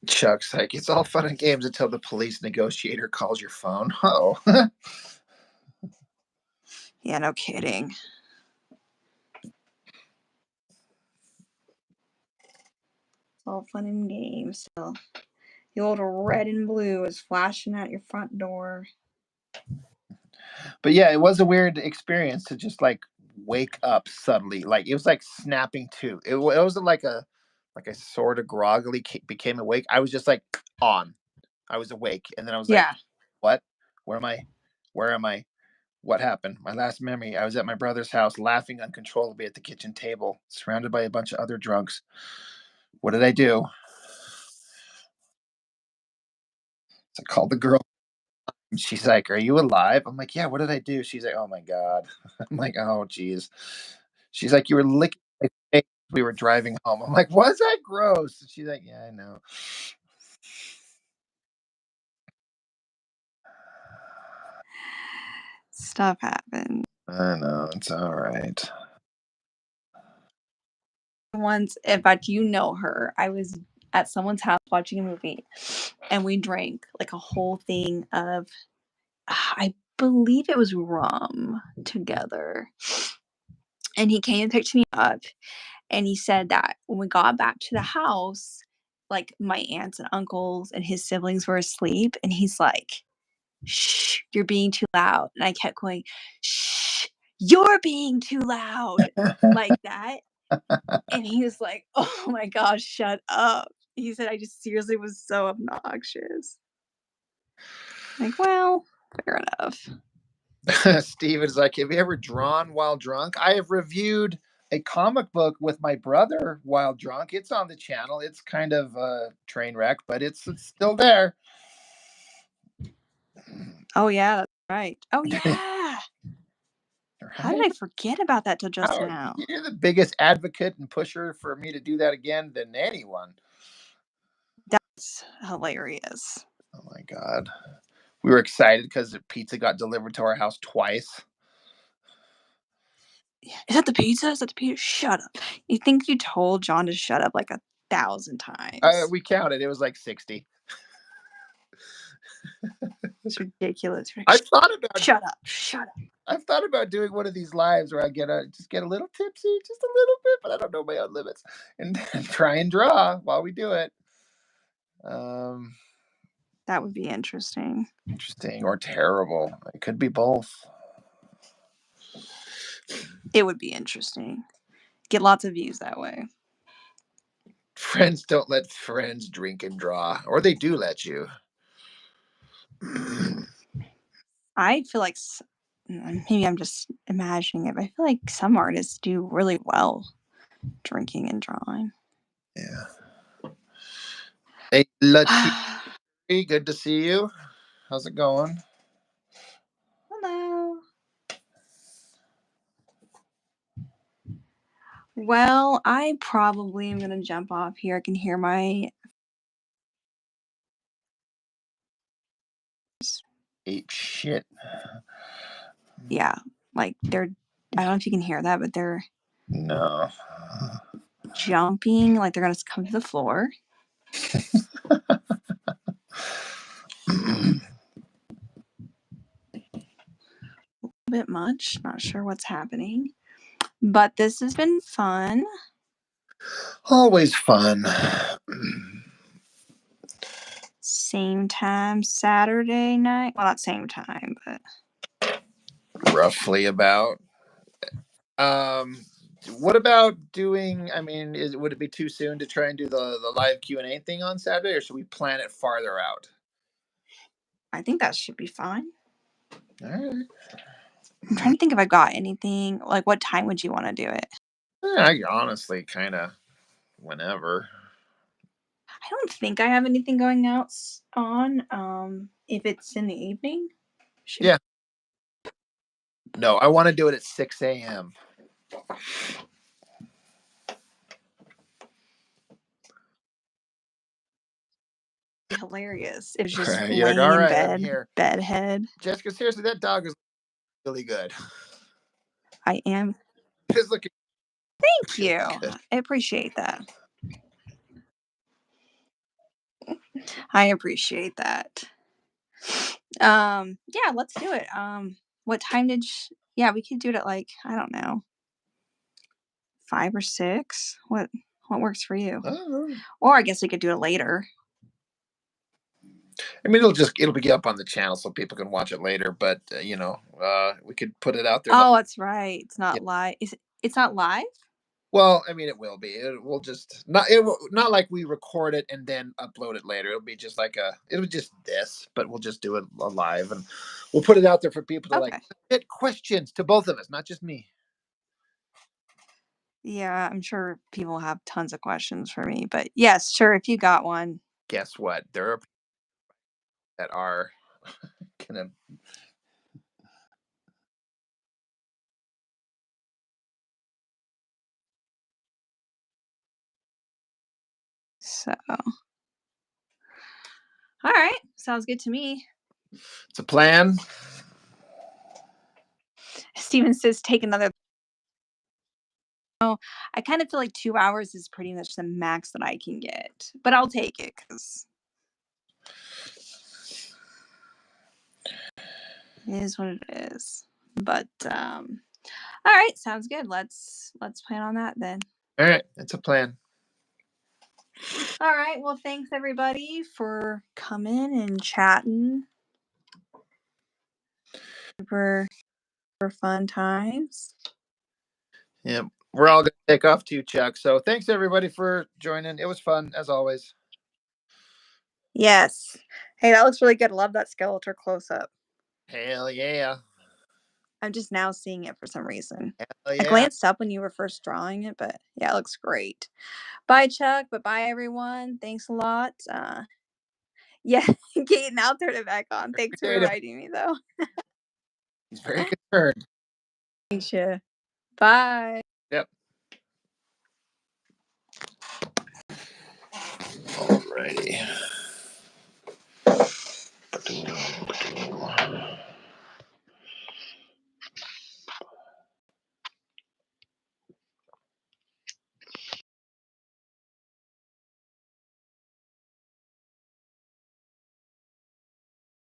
Chuck's like, it's all fun and games until the police negotiator calls your phone. Oh. Yeah, no kidding. It's all fun and games. So the old red and blue is flashing at your front door. But yeah, it was a weird experience to just like wake up suddenly. Like it was like snapping to. It wasn't like I sort of groggily became awake. I was just like on. I was awake, and then I was like, "What? Where am I? Where am I? What happened?" My last memory: I was at my brother's house, laughing uncontrollably at the kitchen table, surrounded by a bunch of other drunks. What did I do? So I called the girl. She's like, "Are you alive?" I'm like, "Yeah." What did I do? She's like, "Oh my god." I'm like, "Oh geez." She's like, "You were licking my face. We were driving home." I'm like, "Was that gross?" And she's like, "Yeah, I know." Stuff happens. I know, it's all right. Once, in fact, you know her. I was at someone's house watching a movie, and we drank like a whole thing of, I believe it was rum together. And he came and picked me up, and he said that when we got back to the house, like my aunts and uncles and his siblings were asleep, and he's like, "Shh, you're being too loud." And I kept going, "Shh, you're being too loud," like that. And he was like, "Oh my gosh, shut up." He said, "I just seriously was so obnoxious." Like, well, fair enough. Steven's like, "Have you ever drawn while drunk?" I have reviewed a comic book with my brother while drunk. It's on the channel. It's kind of a train wreck, but it's still there. Oh, yeah, that's right. Oh, yeah. How did Right? I forget about that till just now? You're the biggest advocate and pusher for me to do that again than anyone. That's hilarious. Oh my god. We were excited because the pizza got delivered to our house twice. Is that the pizza? Is that the pizza? Shut up. You think you told John to shut up like 1,000 times? We counted. It was like 60. It's ridiculous. I've thought about Shut up. Shut up. I've thought about doing one of these lives where I just get a little tipsy, just a little bit, but I don't know my own limits, and try and draw while we do it. Um, That would be interesting. Interesting or terrible. It could be both. It would be interesting. Get lots of views that way. Friends don't let friends drink and draw, or they do let you. I feel like maybe I'm just imagining it, but I feel like some artists do really well drinking and drawing. Yeah. Hey, Lachi, good to see you. How's it going? Hello. Well, I probably am gonna jump off here. I can hear my Ape shit. yeah, like they're I don't know if you can hear that, but they're No. jumping like they're gonna come to the floor. A bit much. Not sure what's happening. But this has been fun. Always fun. Same time Saturday night. Well, not same time, but Roughly about. What about doing? I mean, would it be too soon to try and do the live Q&A thing on Saturday, or should we plan it farther out? I think that should be fine. All right. I'm trying to think if I got anything. Like, what time would you want to do it? I honestly kind of whenever. I don't think I have anything going out on. If it's in the evening, Yeah. No, I want to do it at 6 a.m. hilarious. It was just You're like, laying all in right, I'm bed, here. bedhead. Jessica, seriously, that dog is really good. I am. It's looking Thank really you. good. I appreciate that. I appreciate that. Yeah, let's do it. What time did yeah, we could do it at like, I don't know, 5 or 6. What works for you? Oh. Or I guess we could do it later. I mean, it'll be up on the channel so people can watch it later. But we could put it out there. Oh, that's right. It's Yeah. not live. It's not live? Well, I mean, it will be. It will just not like we record it and then upload it later. It'll be just like it'll just this, but we'll just do it live and we'll put it out there for people to Okay. get questions to both of us, not just me. Yeah, I'm sure people have tons of questions for me, but yes, sure, if you got one. Guess what? There are that are gonna. So, all right, sounds good to me. It's a plan. Steven says take another. Oh, I kind of feel like 2 hours is pretty much the max that I can get, but I'll take it because it is what it is. But all right, sounds good. Let's plan on that then. All right, it's a plan. All right. Well, thanks everybody for coming and chatting. For fun times. Yeah, we're all gonna take off too, Chuck. So thanks everybody for joining. It was fun as always. Yes. Hey, that looks really good. Love that skeleton close up. Hell yeah. I'm just now seeing it for some reason. Hell I yeah. glanced up when you were first drawing it, but yeah, it looks great. Bye, Chuck. But bye, everyone. Thanks a lot. Yeah, Kate, now turn it back on. Thanks for reminding me, though. He's very concerned. Thanks, you. Bye. Yep. Alrighty.